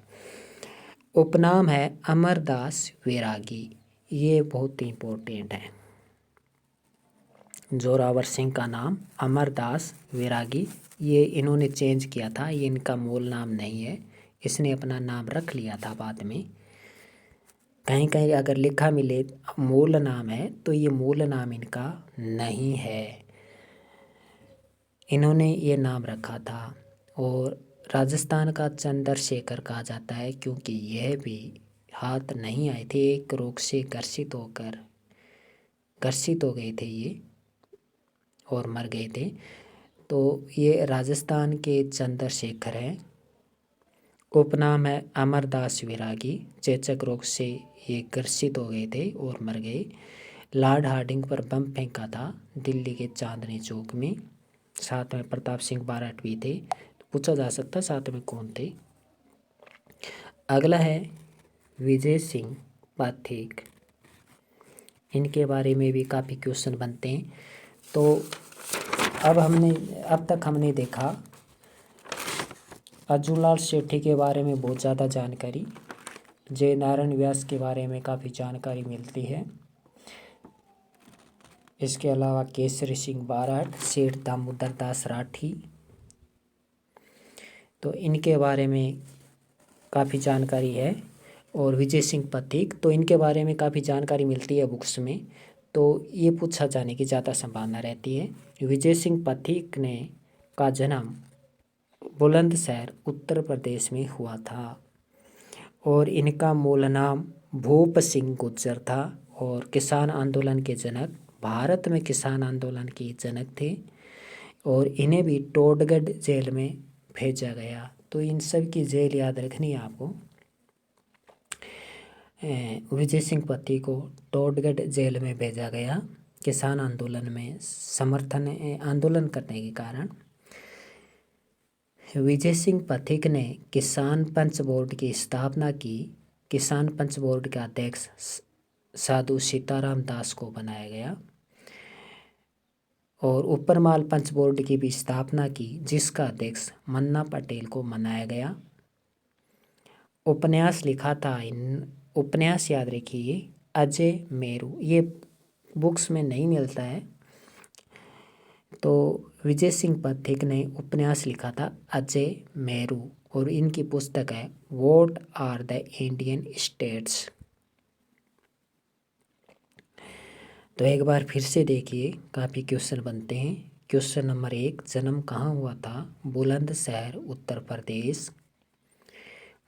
उपनाम है अमरदास वैरागी। ये बहुत इम्पोर्टेंट है। जोरावर सिंह का नाम अमरदास वैरागी, ये इन्होंने चेंज किया था, ये इनका मूल नाम नहीं है, इसने अपना नाम रख लिया था बाद में। कहीं कहीं अगर लिखा मिले मूल नाम है, तो ये मूल नाम इनका नहीं है, इन्होंने ये नाम रखा था। और राजस्थान का चंद्रशेखर कहा जाता है, क्योंकि यह भी हाथ नहीं आए थे, एक रोग से ग्रसित हो गए थे ये और मर गए थे। तो ये राजस्थान के चंद्रशेखर हैं। उपनाम है अमरदास वैरागी। चेचक रोग से ये ग्रसित हो गए थे और मर गए। लॉर्ड हार्डिंग पर बम फेंका था दिल्ली के चांदनी चौक में। साथ में प्रताप सिंह बारहट भी थे। तो पूछा जा सकता साथ में कौन थे। अगला है विजय सिंह पाठक। इनके बारे में भी काफ़ी क्वेश्चन बनते हैं। तो अब तक हमने देखा अर्जुनलाल सेठी के बारे में बहुत ज़्यादा जानकारी, जय नारायण व्यास के बारे में काफ़ी जानकारी मिलती है। इसके अलावा केसरी सिंह बारहट, सेठ दामोदर दास राठी, तो इनके बारे में काफ़ी जानकारी है। और विजय सिंह पथिक, तो इनके बारे में काफ़ी जानकारी मिलती है बुक्स में, तो ये पूछा जाने की ज़्यादा संभावना रहती है। विजय सिंह पथिक ने का जन्म बुलंदशहर उत्तर प्रदेश में हुआ था और इनका मूल नाम भूप सिंह गुर्जर था और किसान आंदोलन के जनक, भारत में किसान आंदोलन के जनक थे और इन्हें भी टोडगढ़ जेल में भेजा गया। तो इन सब की जेल याद रखनी है आपको। विजय सिंह पत्ती को टोडगढ़ जेल में भेजा गया किसान आंदोलन में समर्थन आंदोलन करने के कारण। विजय सिंह पथिक ने किसान पंच बोर्ड की स्थापना की। किसान पंच बोर्ड के अध्यक्ष साधु सीताराम दास को बनाया गया और उपरमाल पंच बोर्ड की भी स्थापना की, जिसका अध्यक्ष मन्ना पटेल को बनाया गया। उपन्यास लिखा था, इन उपन्यास याद रखिए, अजय मेरू। ये बुक्स में नहीं मिलता है। तो विजय सिंह पथिक ने उपन्यास लिखा था अजय मेरू और इनकी पुस्तक है what are the Indian states. तो एक बार फिर से देखिए, काफ़ी क्वेश्चन बनते हैं। क्वेश्चन नंबर 1, जन्म कहाँ हुआ था? बुलंदशहर उत्तर प्रदेश।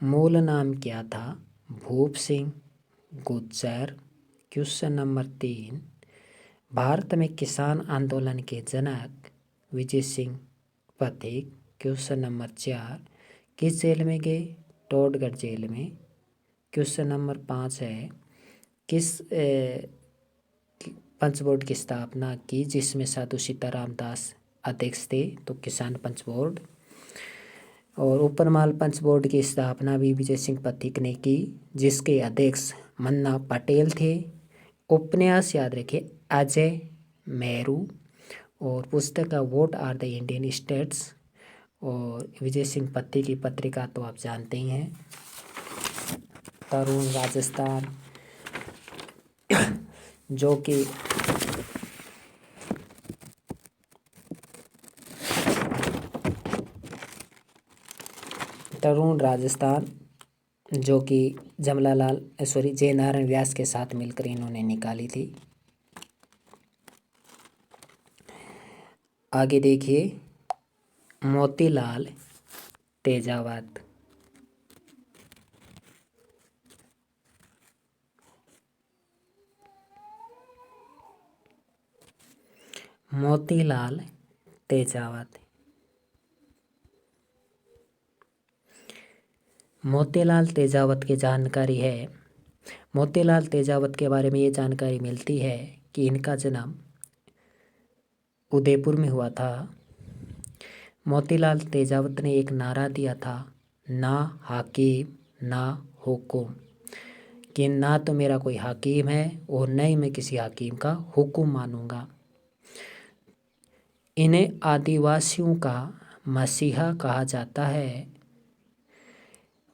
मूल नाम क्या था? भूप सिंह गुर्जर। क्वेश्चन नंबर 3, भारत में किसान आंदोलन के जनक विजय सिंह पथिक। क्वेश्चन नंबर 4, किस जेल में गए? टोडगढ़ जेल में। क्वेश्चन नंबर 5 है, किस पंच बोर्ड की स्थापना की जिसमें साधु सीताराम दास अध्यक्ष थे? तो किसान पंच बोर्ड। और उपरमाल पंच बोर्ड की स्थापना भी विजय सिंह पथिक ने की, जिसके अध्यक्ष मन्ना पटेल थे। उपन्यास याद रखिए अजय मेरू और पुस्तक का what are the Indian states. और विजय सिंह पथिक की पत्रिका तो आप जानते ही हैं, तरुण राजस्थान, जो कि तरुण राजस्थान जो कि जय नारायण व्यास के साथ मिलकर इन्होंने निकाली थी। आगे देखिए, मोतीलाल तेजावत। मोतीलाल तेजावत। मोतीलाल तेजावत की जानकारी है। मोतीलाल तेजावत के बारे में ये जानकारी मिलती है कि इनका जन्म उदयपुर में हुआ था। मोतीलाल तेजावत ने एक नारा दिया था, ना हाकिम ना हुकुम, कि ना तो मेरा कोई हाकिम है और न ही मैं किसी हाकिम का हुक्म मानूंगा। इन्हें आदिवासियों का मसीहा कहा जाता है।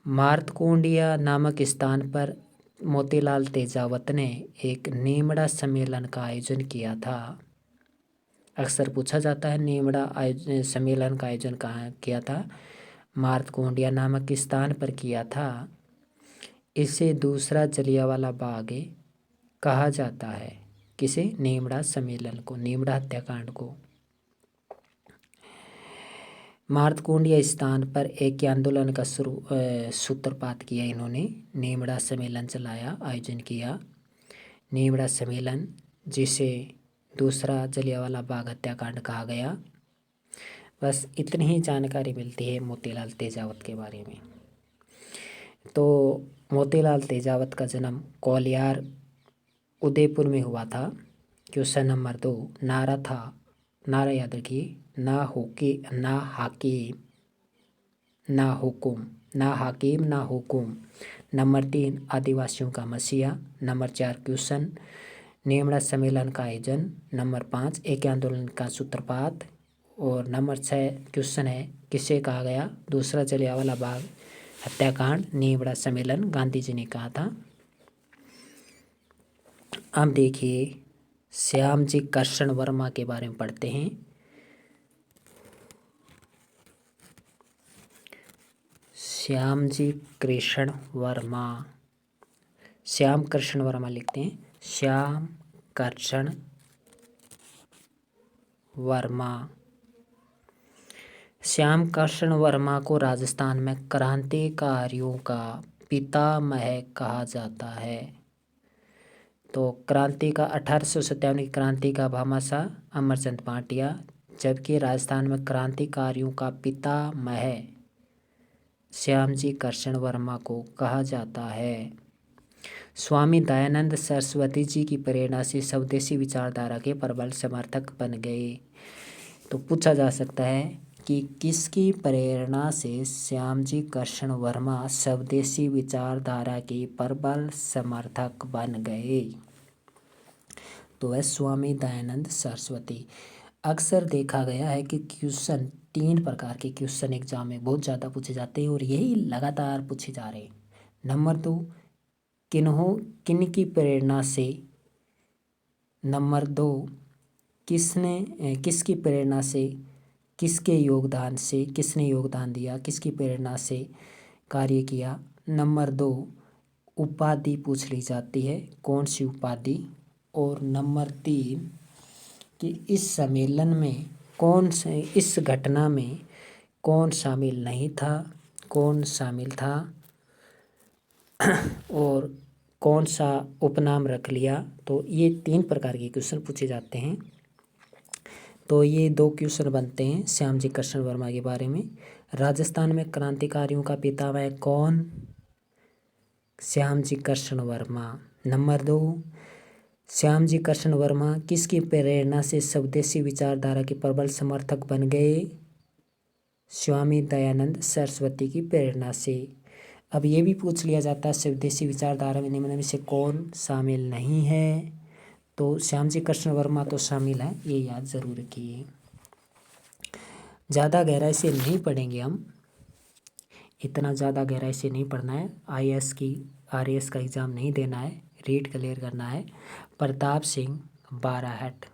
मार्तकोंडिया नामक स्थान पर मोतीलाल तेजावत ने एक नीमड़ा सम्मेलन का आयोजन किया था। अक्सर पूछा जाता है नीमड़ा सम्मेलन का आयोजन कहाँ किया था? मार्तकोंडिया नामक स्थान पर किया था। इसे दूसरा जलियांवाला बाग कहा जाता है। किसे? नीमड़ा सम्मेलन को, नीमड़ा हत्याकांड को। मार्तकोंडिया स्थान पर एक आंदोलन का सूत्रपात किया इन्होंने, नीमड़ा सम्मेलन चलाया, आयोजन किया। नीमड़ा सम्मेलन, जिसे दूसरा जलियांवाला बाग हत्याकांड कहा गया। बस इतनी ही जानकारी मिलती है मोतीलाल तेजावत के बारे में। तो मोतीलाल तेजावत का जन्म कोलियार उदयपुर में हुआ था। क्वेश्चन नंबर 2, नारा था, नारा याद रखिए, ना हाकिम ना हुकुम, ना हाकिम ना हुकुम। नंबर 3, आदिवासियों का मसीहा। नंबर 4, क्वेश्चन, नीमड़ा सम्मेलन का आयोजन। नंबर 5, एक आंदोलन का सूत्रपात। और नंबर 6 क्वेश्चन है, किसे कहा गया? दूसरा जलियांवाला बाग हत्याकांड, नीमड़ा सम्मेलन गांधी जी ने कहा था। अब देखिए, श्यामजी कृष्ण वर्मा के बारे में पढ़ते हैं। श्यामजी कृष्ण वर्मा श्याम कृष्ण वर्मा लिखते हैं, श्याम कृष्ण वर्मा। श्याम कृष्ण वर्मा को राजस्थान में क्रांतिकारियों का पितामह कहा जाता है। तो क्रांति का 1857 की क्रांति का भामाशाह अमरचंद भाटिया, जबकि राजस्थान में क्रांतिकारियों का पितामह श्यामजी कृष्ण वर्मा को कहा जाता है। स्वामी दयानंद सरस्वती जी की प्रेरणा से स्वदेशी विचारधारा के प्रबल समर्थक बन गए। तो पूछा जा सकता है कि किसकी प्रेरणा से श्यामजी कृष्ण वर्मा स्वदेशी विचारधारा के प्रबल समर्थक बन गए? तो वह स्वामी दयानंद सरस्वती। अक्सर देखा गया है कि क्वेश्चन 3 प्रकार के क्वेश्चन एग्जाम में बहुत ज़्यादा पूछे जाते हैं और यही लगातार पूछे जा रहे हैं। नंबर 2, किन की प्रेरणा से। नंबर 2, किसकी प्रेरणा से, किसके योगदान से, किसने योगदान दिया, किसकी प्रेरणा से कार्य किया। नंबर 2, उपाधि पूछ ली जाती है, कौन सी उपाधि। और नंबर 3, कि इस सम्मेलन में इस घटना में कौन शामिल नहीं था, कौन शामिल था और कौन सा उपनाम रख लिया। तो ये 3 प्रकार के क्वेश्चन पूछे जाते हैं। तो ये 2 क्वेश्चन बनते हैं श्यामजी कृष्ण वर्मा के बारे में। राजस्थान में क्रांतिकारियों का पितामह कौन? श्यामजी कृष्ण वर्मा। नंबर 2, श्यामजी कृष्ण वर्मा किसकी प्रेरणा से स्वदेशी विचारधारा के प्रबल समर्थक बन गए? स्वामी दयानंद सरस्वती की प्रेरणा से। अब ये भी पूछ लिया जाता है स्वदेशी विचारधारा में निम्न में से कौन शामिल नहीं है? तो श्यामजी कृष्ण वर्मा तो शामिल है, ये याद जरूर रखिए। ज़्यादा गहराई से नहीं पढ़ेंगे हम, इतना ज़्यादा गहराई से नहीं पढ़ना है। IAS की RAS का एग्ज़ाम नहीं देना है, रीड क्लियर करना है। प्रताप सिंह बाराहट।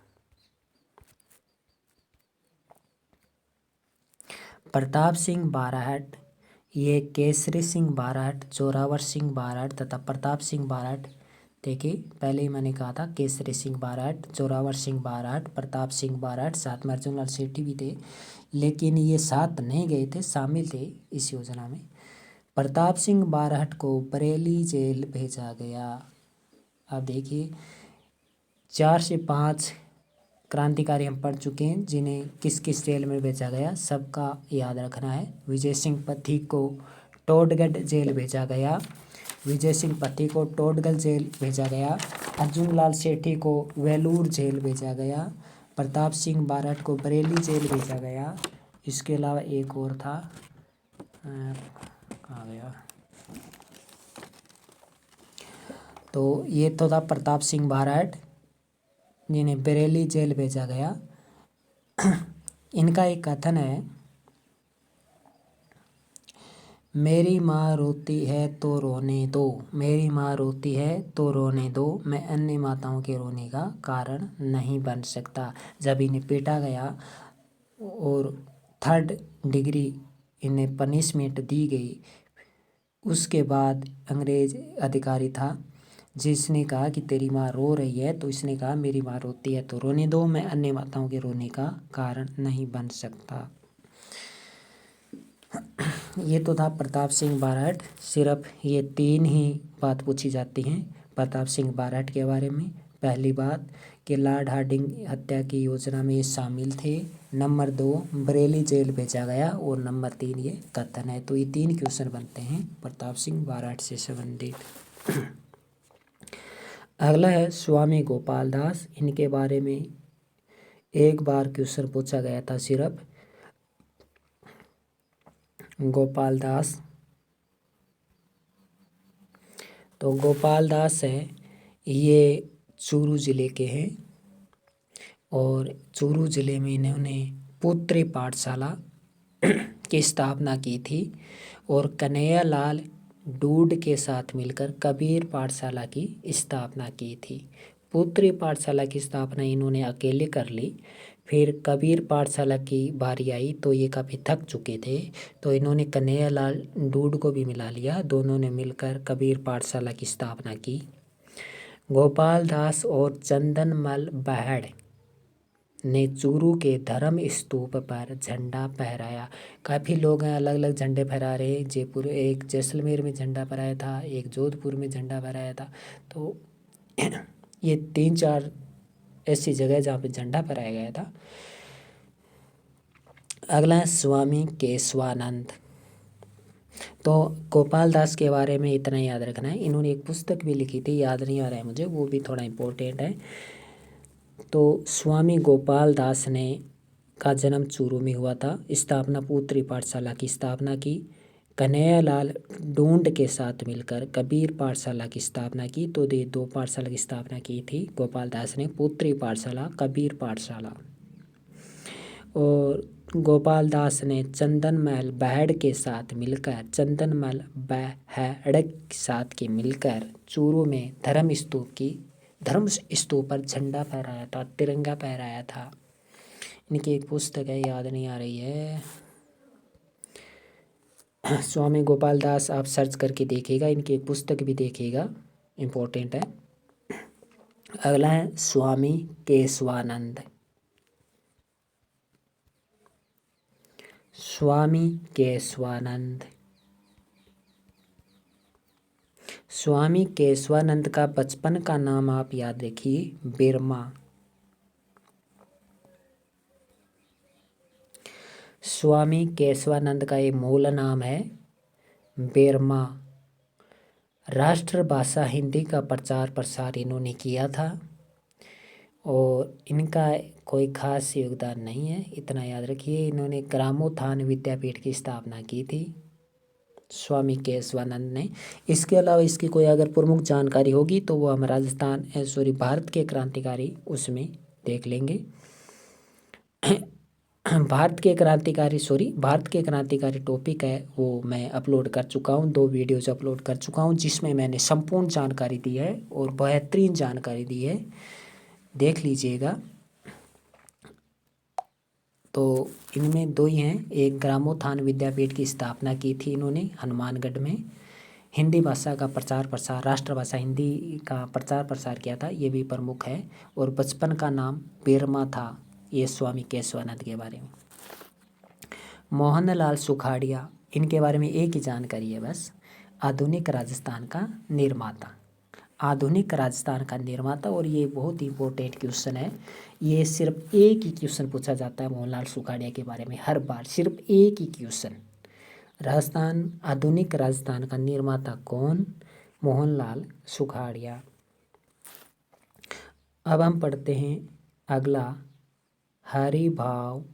प्रताप सिंह बाराहट, ये केसरी सिंह बाराहट, जोरावर सिंह बाराहट तथा प्रताप सिंह बाराहट। देखिए पहले ही मैंने कहा था केसरी सिंह बाराहट, जोरावर सिंह बाराहट, प्रताप सिंह बाराहट, साथ में अर्जुन लाल सेठी भी थे, लेकिन ये साथ नहीं गए थे, शामिल थे इस योजना में। प्रताप सिंह बाराहट को बरेली जेल भेजा गया। अब देखिए 4 से 5 क्रांतिकारी हम पढ़ चुके हैं जिन्हें किस किस जेल में भेजा गया, सबका याद रखना है। विजय सिंह पथिक को टोडगढ़ जेल भेजा गया, विजय सिंह पथिक को टोडगढ़ जेल भेजा गया। अर्जुन लाल सेठी को वेलूर जेल भेजा गया। प्रताप सिंह बाराहट को बरेली जेल भेजा गया। इसके अलावा एक और था, कहाँ गया, तो ये तो था प्रताप सिंह बाराहट जिन्हें बरेली जेल भेजा गया। इनका एक कथन है, मेरी माँ रोती है तो रोने दो, मेरी माँ रोती है तो रोने दो, मैं अन्य माताओं के रोने का कारण नहीं बन सकता। जब इन्हें पीटा गया और 3rd डिग्री इन्हें पनिशमेंट दी गई, उसके बाद अंग्रेज अधिकारी था जिसने कहा कि तेरी माँ रो रही है, तो इसने कहा मेरी माँ रोती है तो रोने दो, मैं अन्य माताओं के रोने का कारण नहीं बन सकता। ये तो था प्रताप सिंह बाराहट। सिर्फ ये 3 ही बात पूछी जाती हैं प्रताप सिंह बाराहट के बारे में। पहली बात कि लॉर्ड हार्डिंग हत्या की योजना में ये शामिल थे। नंबर 2, बरेली जेल भेजा गया। और नंबर 3 ये कथन है। तो ये 3 क्वेश्चन बनते हैं प्रताप सिंह बाराहट से संबंधित। अगला है स्वामी गोपाल दास। इनके बारे में एक बार क्वेश्चन पूछा गया था सिर्फ। गोपाल दास, तो गोपाल दास है, ये चूरू ज़िले के हैं और चूरू ज़िले में इन्होंने पुत्री पाठशाला की स्थापना की थी और कन्हैया लाल डूड के साथ मिलकर कबीर पाठशाला की स्थापना की थी। पुत्री पाठशाला की स्थापना इन्होंने अकेले कर ली। फिर कबीर पाठशाला की बारी आई तो ये काफ़ी थक चुके थे, तो इन्होंने कन्हैयालाल डूड को भी मिला लिया। दोनों ने मिलकर कबीर पाठशाला की स्थापना की। गोपाल दास और चंदनमल बहड़ ने चूरू के धर्म स्तूप पर झंडा फहराया। काफ़ी लोग हैं, अलग अलग झंडे फहरा रहे हैं। जयपुर, एक जैसलमेर में झंडा फहराया था, एक जोधपुर में झंडा फहराया था। तो ये 3-4 ऐसी जगह जहाँ पे झंडा फहराया गया था। अगला है स्वामी केशवानंद। तो गोपाल दास के बारे में इतना याद रखना है। इन्होंने एक पुस्तक भी लिखी थी, याद नहीं आ रहा है मुझे, वो भी थोड़ा इम्पोर्टेंट है। तो स्वामी गोपाल दास ने का जन्म चूरू में हुआ था। स्थापना पुत्री पाठशाला की स्थापना की। कन्हैयालाल डूंड के साथ मिलकर कबीर पाठशाला की स्थापना की। तो ये 2 पाठशाला की स्थापना की थी गोपाल दास ने, पुत्री पाठशाला, कबीर पाठशाला। और गोपाल दास ने चंदनमल बहड़ के साथ मिलकर चूरू में धर्म स्तूप पर झंडा फहराया था, तिरंगा फहराया था। इनकी एक पुस्तक है, याद नहीं आ रही है। स्वामी गोपाल दास आप सर्च करके देखिएगा, इनकी एक पुस्तक भी देखिएगा, इम्पोर्टेंट है। अगला है स्वामी केशवानंद। स्वामी केशवानंद। स्वामी केशवानंद का बचपन का नाम आप याद रखिए, बिरमा। स्वामी केशवानंद का ये मूल नाम है बिरमा। राष्ट्रभाषा हिंदी का प्रचार प्रसार इन्होंने किया था और इनका कोई खास योगदान नहीं है, इतना याद रखिए। इन्होंने ग्रामोत्थान विद्यापीठ की स्थापना की थी स्वामी केशवानंद ने। इसके अलावा इसकी कोई अगर प्रमुख जानकारी होगी तो वो हम भारत के क्रांतिकारी उसमें देख लेंगे। भारत के क्रांतिकारी टॉपिक है, वो मैं अपलोड कर चुका हूँ, 2 वीडियोज अपलोड कर चुका हूँ जिसमें मैंने संपूर्ण जानकारी दी है और बेहतरीन जानकारी दी है, देख लीजिएगा। तो इनमें 2 ही हैं। एक ग्रामोत्थान विद्यापीठ की स्थापना की थी इन्होंने हनुमानगढ़ में। हिंदी भाषा का प्रचार प्रसार, राष्ट्रभाषा हिंदी का प्रचार प्रसार किया था, ये भी प्रमुख है। और बचपन का नाम बिरमा था, ये स्वामी केशवानंद के बारे में। मोहनलाल सुखाड़िया, इनके बारे में एक ही जानकारी है बस, आधुनिक राजस्थान का निर्माता। आधुनिक राजस्थान का निर्माता। और ये बहुत ही इम्पोर्टेंट क्वेश्चन है, ये सिर्फ एक ही क्वेश्चन पूछा जाता है मोहनलाल सुखाड़िया के बारे में, हर बार सिर्फ एक ही क्वेश्चन। आधुनिक राजस्थान का निर्माता कौन? मोहनलाल सुखाड़िया। अब हम पढ़ते हैं अगला, हरिभाव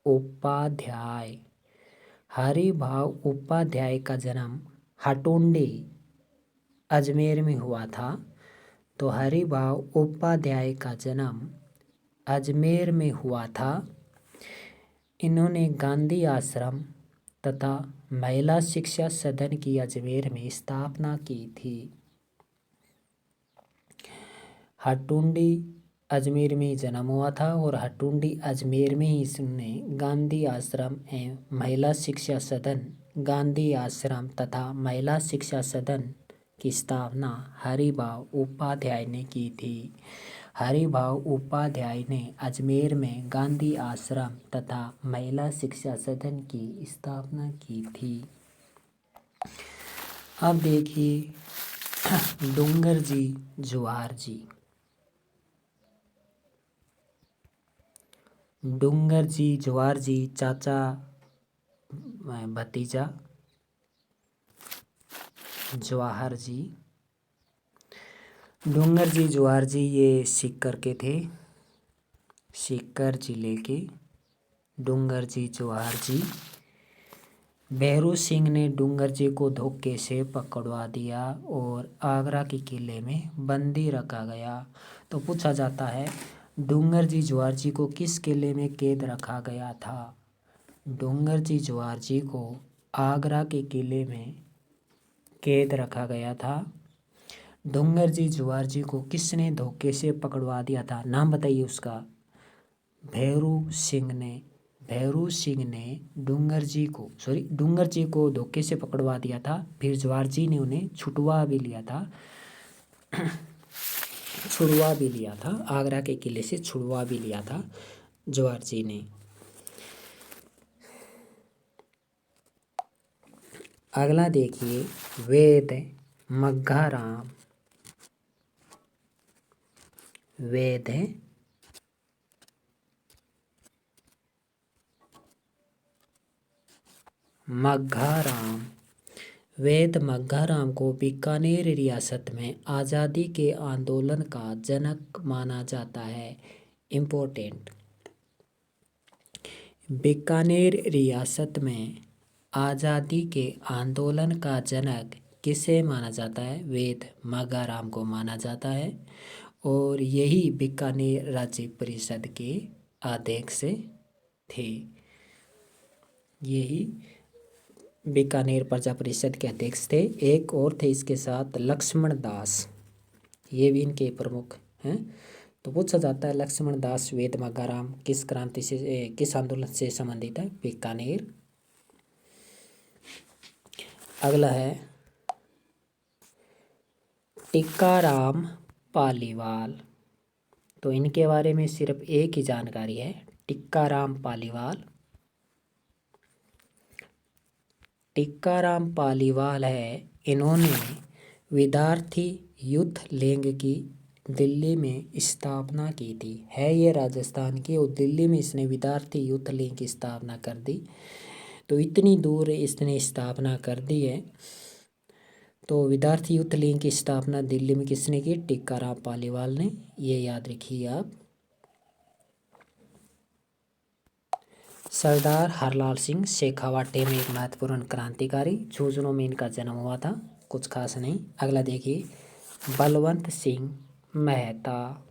उपाध्याय। हरिभाव उपाध्याय का जन्म हटोंडे, अजमेर में हुआ था। तो हरिभाव उपाध्याय का जन्म अजमेर में हुआ था। इन्होंने गांधी आश्रम तथा महिला शिक्षा सदन की अजमेर में स्थापना की थी। हटुंडी अजमेर में ही जन्म हुआ था और हटुंडी अजमेर में ही इसने गांधी आश्रम एवं महिला शिक्षा सदन, गांधी आश्रम तथा महिला शिक्षा सदन की स्थापना हरिभाव उपाध्याय ने की थी। हरिभाव उपाध्याय ने अजमेर में गांधी आश्रम तथा महिला शिक्षा सदन की स्थापना की थी। अब देखिए डूंगर जी जुआर जी। डूंगर जी जुआर जी चाचा भतीजा जवाहर जी। डूंगर जी जुआर जी ये सीकर के थे, सीकर जिले के डूंगर जी जुआर जी। भैरू सिंह ने डूंगर जी को धोखे से पकड़वा दिया और आगरा के किले में बंदी रखा गया। तो पूछा जाता है डूंगर जी जुआर जी को किस किले में कैद रखा गया था? डूंगर जी जुआर जी को आगरा के किले में कैद रखा गया था। डूंगर जी जुआर जी को किसने धोखे से पकड़वा दिया था? नाम बताइए उसका। भैरू सिंह ने डूंगर जी को धोखे से पकड़वा दिया था। फिर जवाहर जी ने उन्हें छुड़वा भी लिया था। आगरा के किले से छुड़वा भी लिया था जवाहर जी ने। अगला देखिए, वेद मग्घाराम। वेद मग्घाराम को बीकानेर रियासत में आज़ादी के आंदोलन का जनक माना जाता है। इम्पोर्टेंट, बीकानेर रियासत में आज़ादी के आंदोलन का जनक किसे माना जाता है? वेद मग्घाराम को माना जाता है। और यही बीकानेर राज्य परिषद के अध्यक्ष थे। यही बीकानेर प्रजा परिषद के अध्यक्ष थे। एक और थे इसके साथ, लक्ष्मण दास। ये भी इनके प्रमुख हैं। तो पूछा जाता है लक्ष्मण दास वेद मग्घाराम किस आंदोलन से संबंधित है? बीकानेर। अगला है टीकाराम पालीवाल। तो इनके बारे में सिर्फ एक ही जानकारी है, टीकाराम पालीवाल है। इन्होंने विद्यार्थी यूथ लीग की दिल्ली में स्थापना की थी। है ये राजस्थान की, और दिल्ली में इसने विद्यार्थी यूथ लीग की स्थापना कर दी। तो इतनी दूर इसने स्थापना कर दी है। तो विद्यार्थी यूथ लीग की स्थापना दिल्ली में किसने की? टीकाराम पालीवाल ने। ये याद रखिए आप। सरदार हरलाल सिंह शेखावाटी में एक महत्वपूर्ण क्रांतिकारी, झुंझुनू में इनका जन्म हुआ था। कुछ खास नहीं। अगला देखिए, बलवंत सिंह मेहता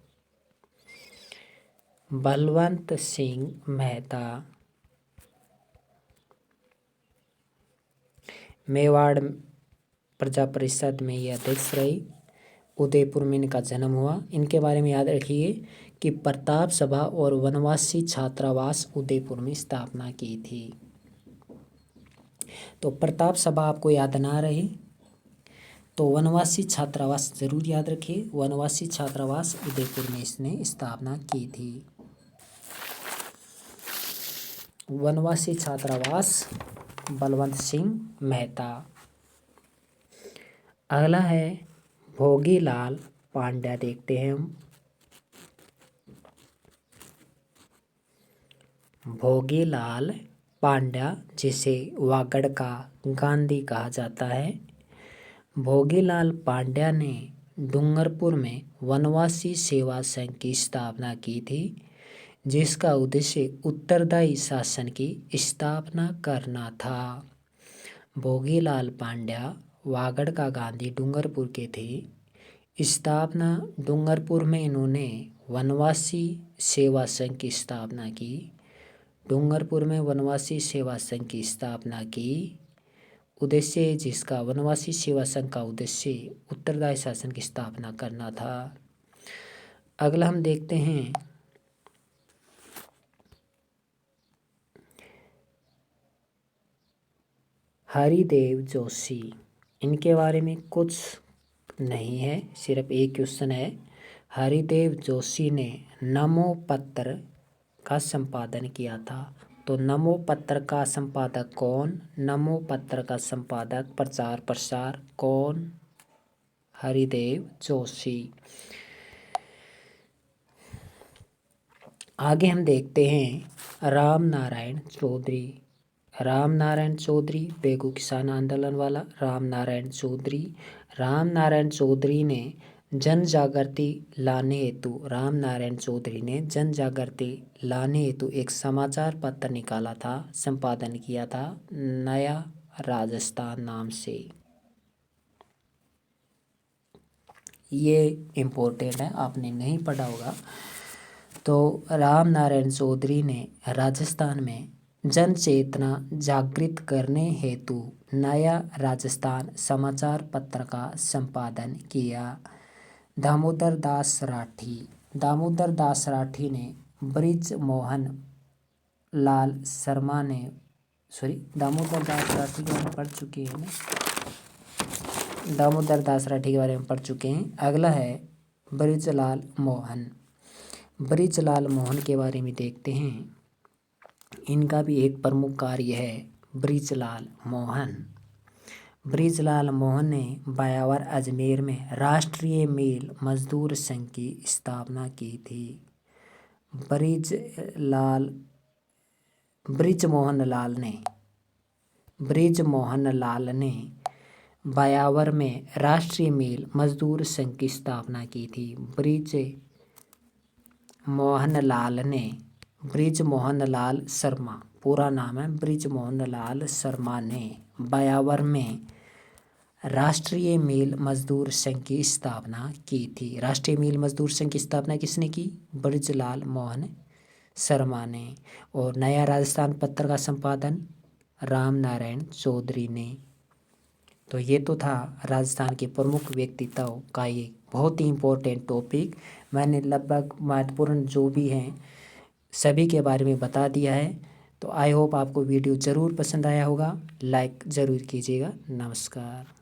मेवाड़ प्रजा परिषद में ये अध्यक्ष रही। उदयपुर में इनका जन्म हुआ। इनके बारे में याद रखिए कि प्रताप सभा और वनवासी छात्रावास उदयपुर में स्थापना की थी। तो प्रताप सभा आपको याद ना रही तो वनवासी छात्रावास जरूर याद रखिए। वनवासी छात्रावास उदयपुर में इसने स्थापना की थी। वनवासी छात्रावास, बलवंत सिंह मेहता। अगला है भोगीलाल पांड्या। देखते हैं हम भोगीलाल पांड्या, जिसे वागड़ का गांधी कहा जाता है। भोगीलाल पांड्या ने डूंगरपुर में वनवासी सेवा संघ की स्थापना की थी, जिसका उद्देश्य उत्तरदायी शासन की स्थापना करना था। भोगीलाल पांड्या वागड़ का गांधी डूंगरपुर के थे। स्थापना डूंगरपुर में इन्होंने वनवासी सेवा संघ की स्थापना की। डूंगरपुर में वनवासी सेवा संघ की स्थापना की। उद्देश्य, जिसका वनवासी सेवा संघ का उद्देश्य उत्तरदायी शासन की स्थापना करना था। अगला हम देखते हैं हरिदेव जोशी। इनके बारे में कुछ नहीं है, सिर्फ एक क्वेश्चन है। हरिदेव जोशी ने नमो पत्र का संपादन किया था। तो नमो पत्र का संपादक कौन? नमो पत्र का संपादक प्रचार प्रसार कौन? हरिदेव जोशी। आगे हम देखते हैं राम नारायण चौधरी, बेगू किसान आंदोलन वाला राम नारायण चौधरी ने जन जागृति लाने हेतु एक समाचार पत्र निकाला था, संपादन किया था, नया राजस्थान नाम से। ये इम्पोर्टेंट है, आपने नहीं पढ़ा होगा। तो राम नारायण चौधरी ने राजस्थान में जन चेतना जागृत करने हेतु नया राजस्थान समाचार पत्र का संपादन किया। दामोदर दास राठी ने ब्रिज मोहन लाल शर्मा ने दामोदर दास राठी के बारे में पढ़ चुके हैं ना, दामोदर दास राठी के बारे में पढ़ चुके हैं। अगला है ब्रिजलाल मोहन। ब्रिजलाल मोहन के बारे में देखते हैं। इनका भी एक प्रमुख कार्य है ब्रिजलाल मोहन। ब्रिजलाल मोहन ने बायावर अजमेर में राष्ट्रीय मेल मजदूर संघ की स्थापना की थी। ब्रिजमोहन लाल ने बायावर में राष्ट्रीय मेल मजदूर संघ की स्थापना की थी। ब्रिजमोहन लाल शर्मा, पूरा नाम है ब्रिजमोहन लाल शर्मा ने बायावर में राष्ट्रीय मेल मजदूर संघ की स्थापना की थी। राष्ट्रीय मेल मजदूर संघ की स्थापना किसने की? ब्रिजलाल मोहन शर्मा ने। और नया राजस्थान पत्र का संपादन राम नारायण चौधरी ने। तो ये तो था राजस्थान के प्रमुख व्यक्तित्व का ये बहुत ही इम्पोर्टेंट टॉपिक। मैंने लगभग महत्वपूर्ण जो भी हैं सभी के बारे में बता दिया है। तो आई होप आपको वीडियो ज़रूर पसंद आया होगा। लाइक ज़रूर कीजिएगा। नमस्कार।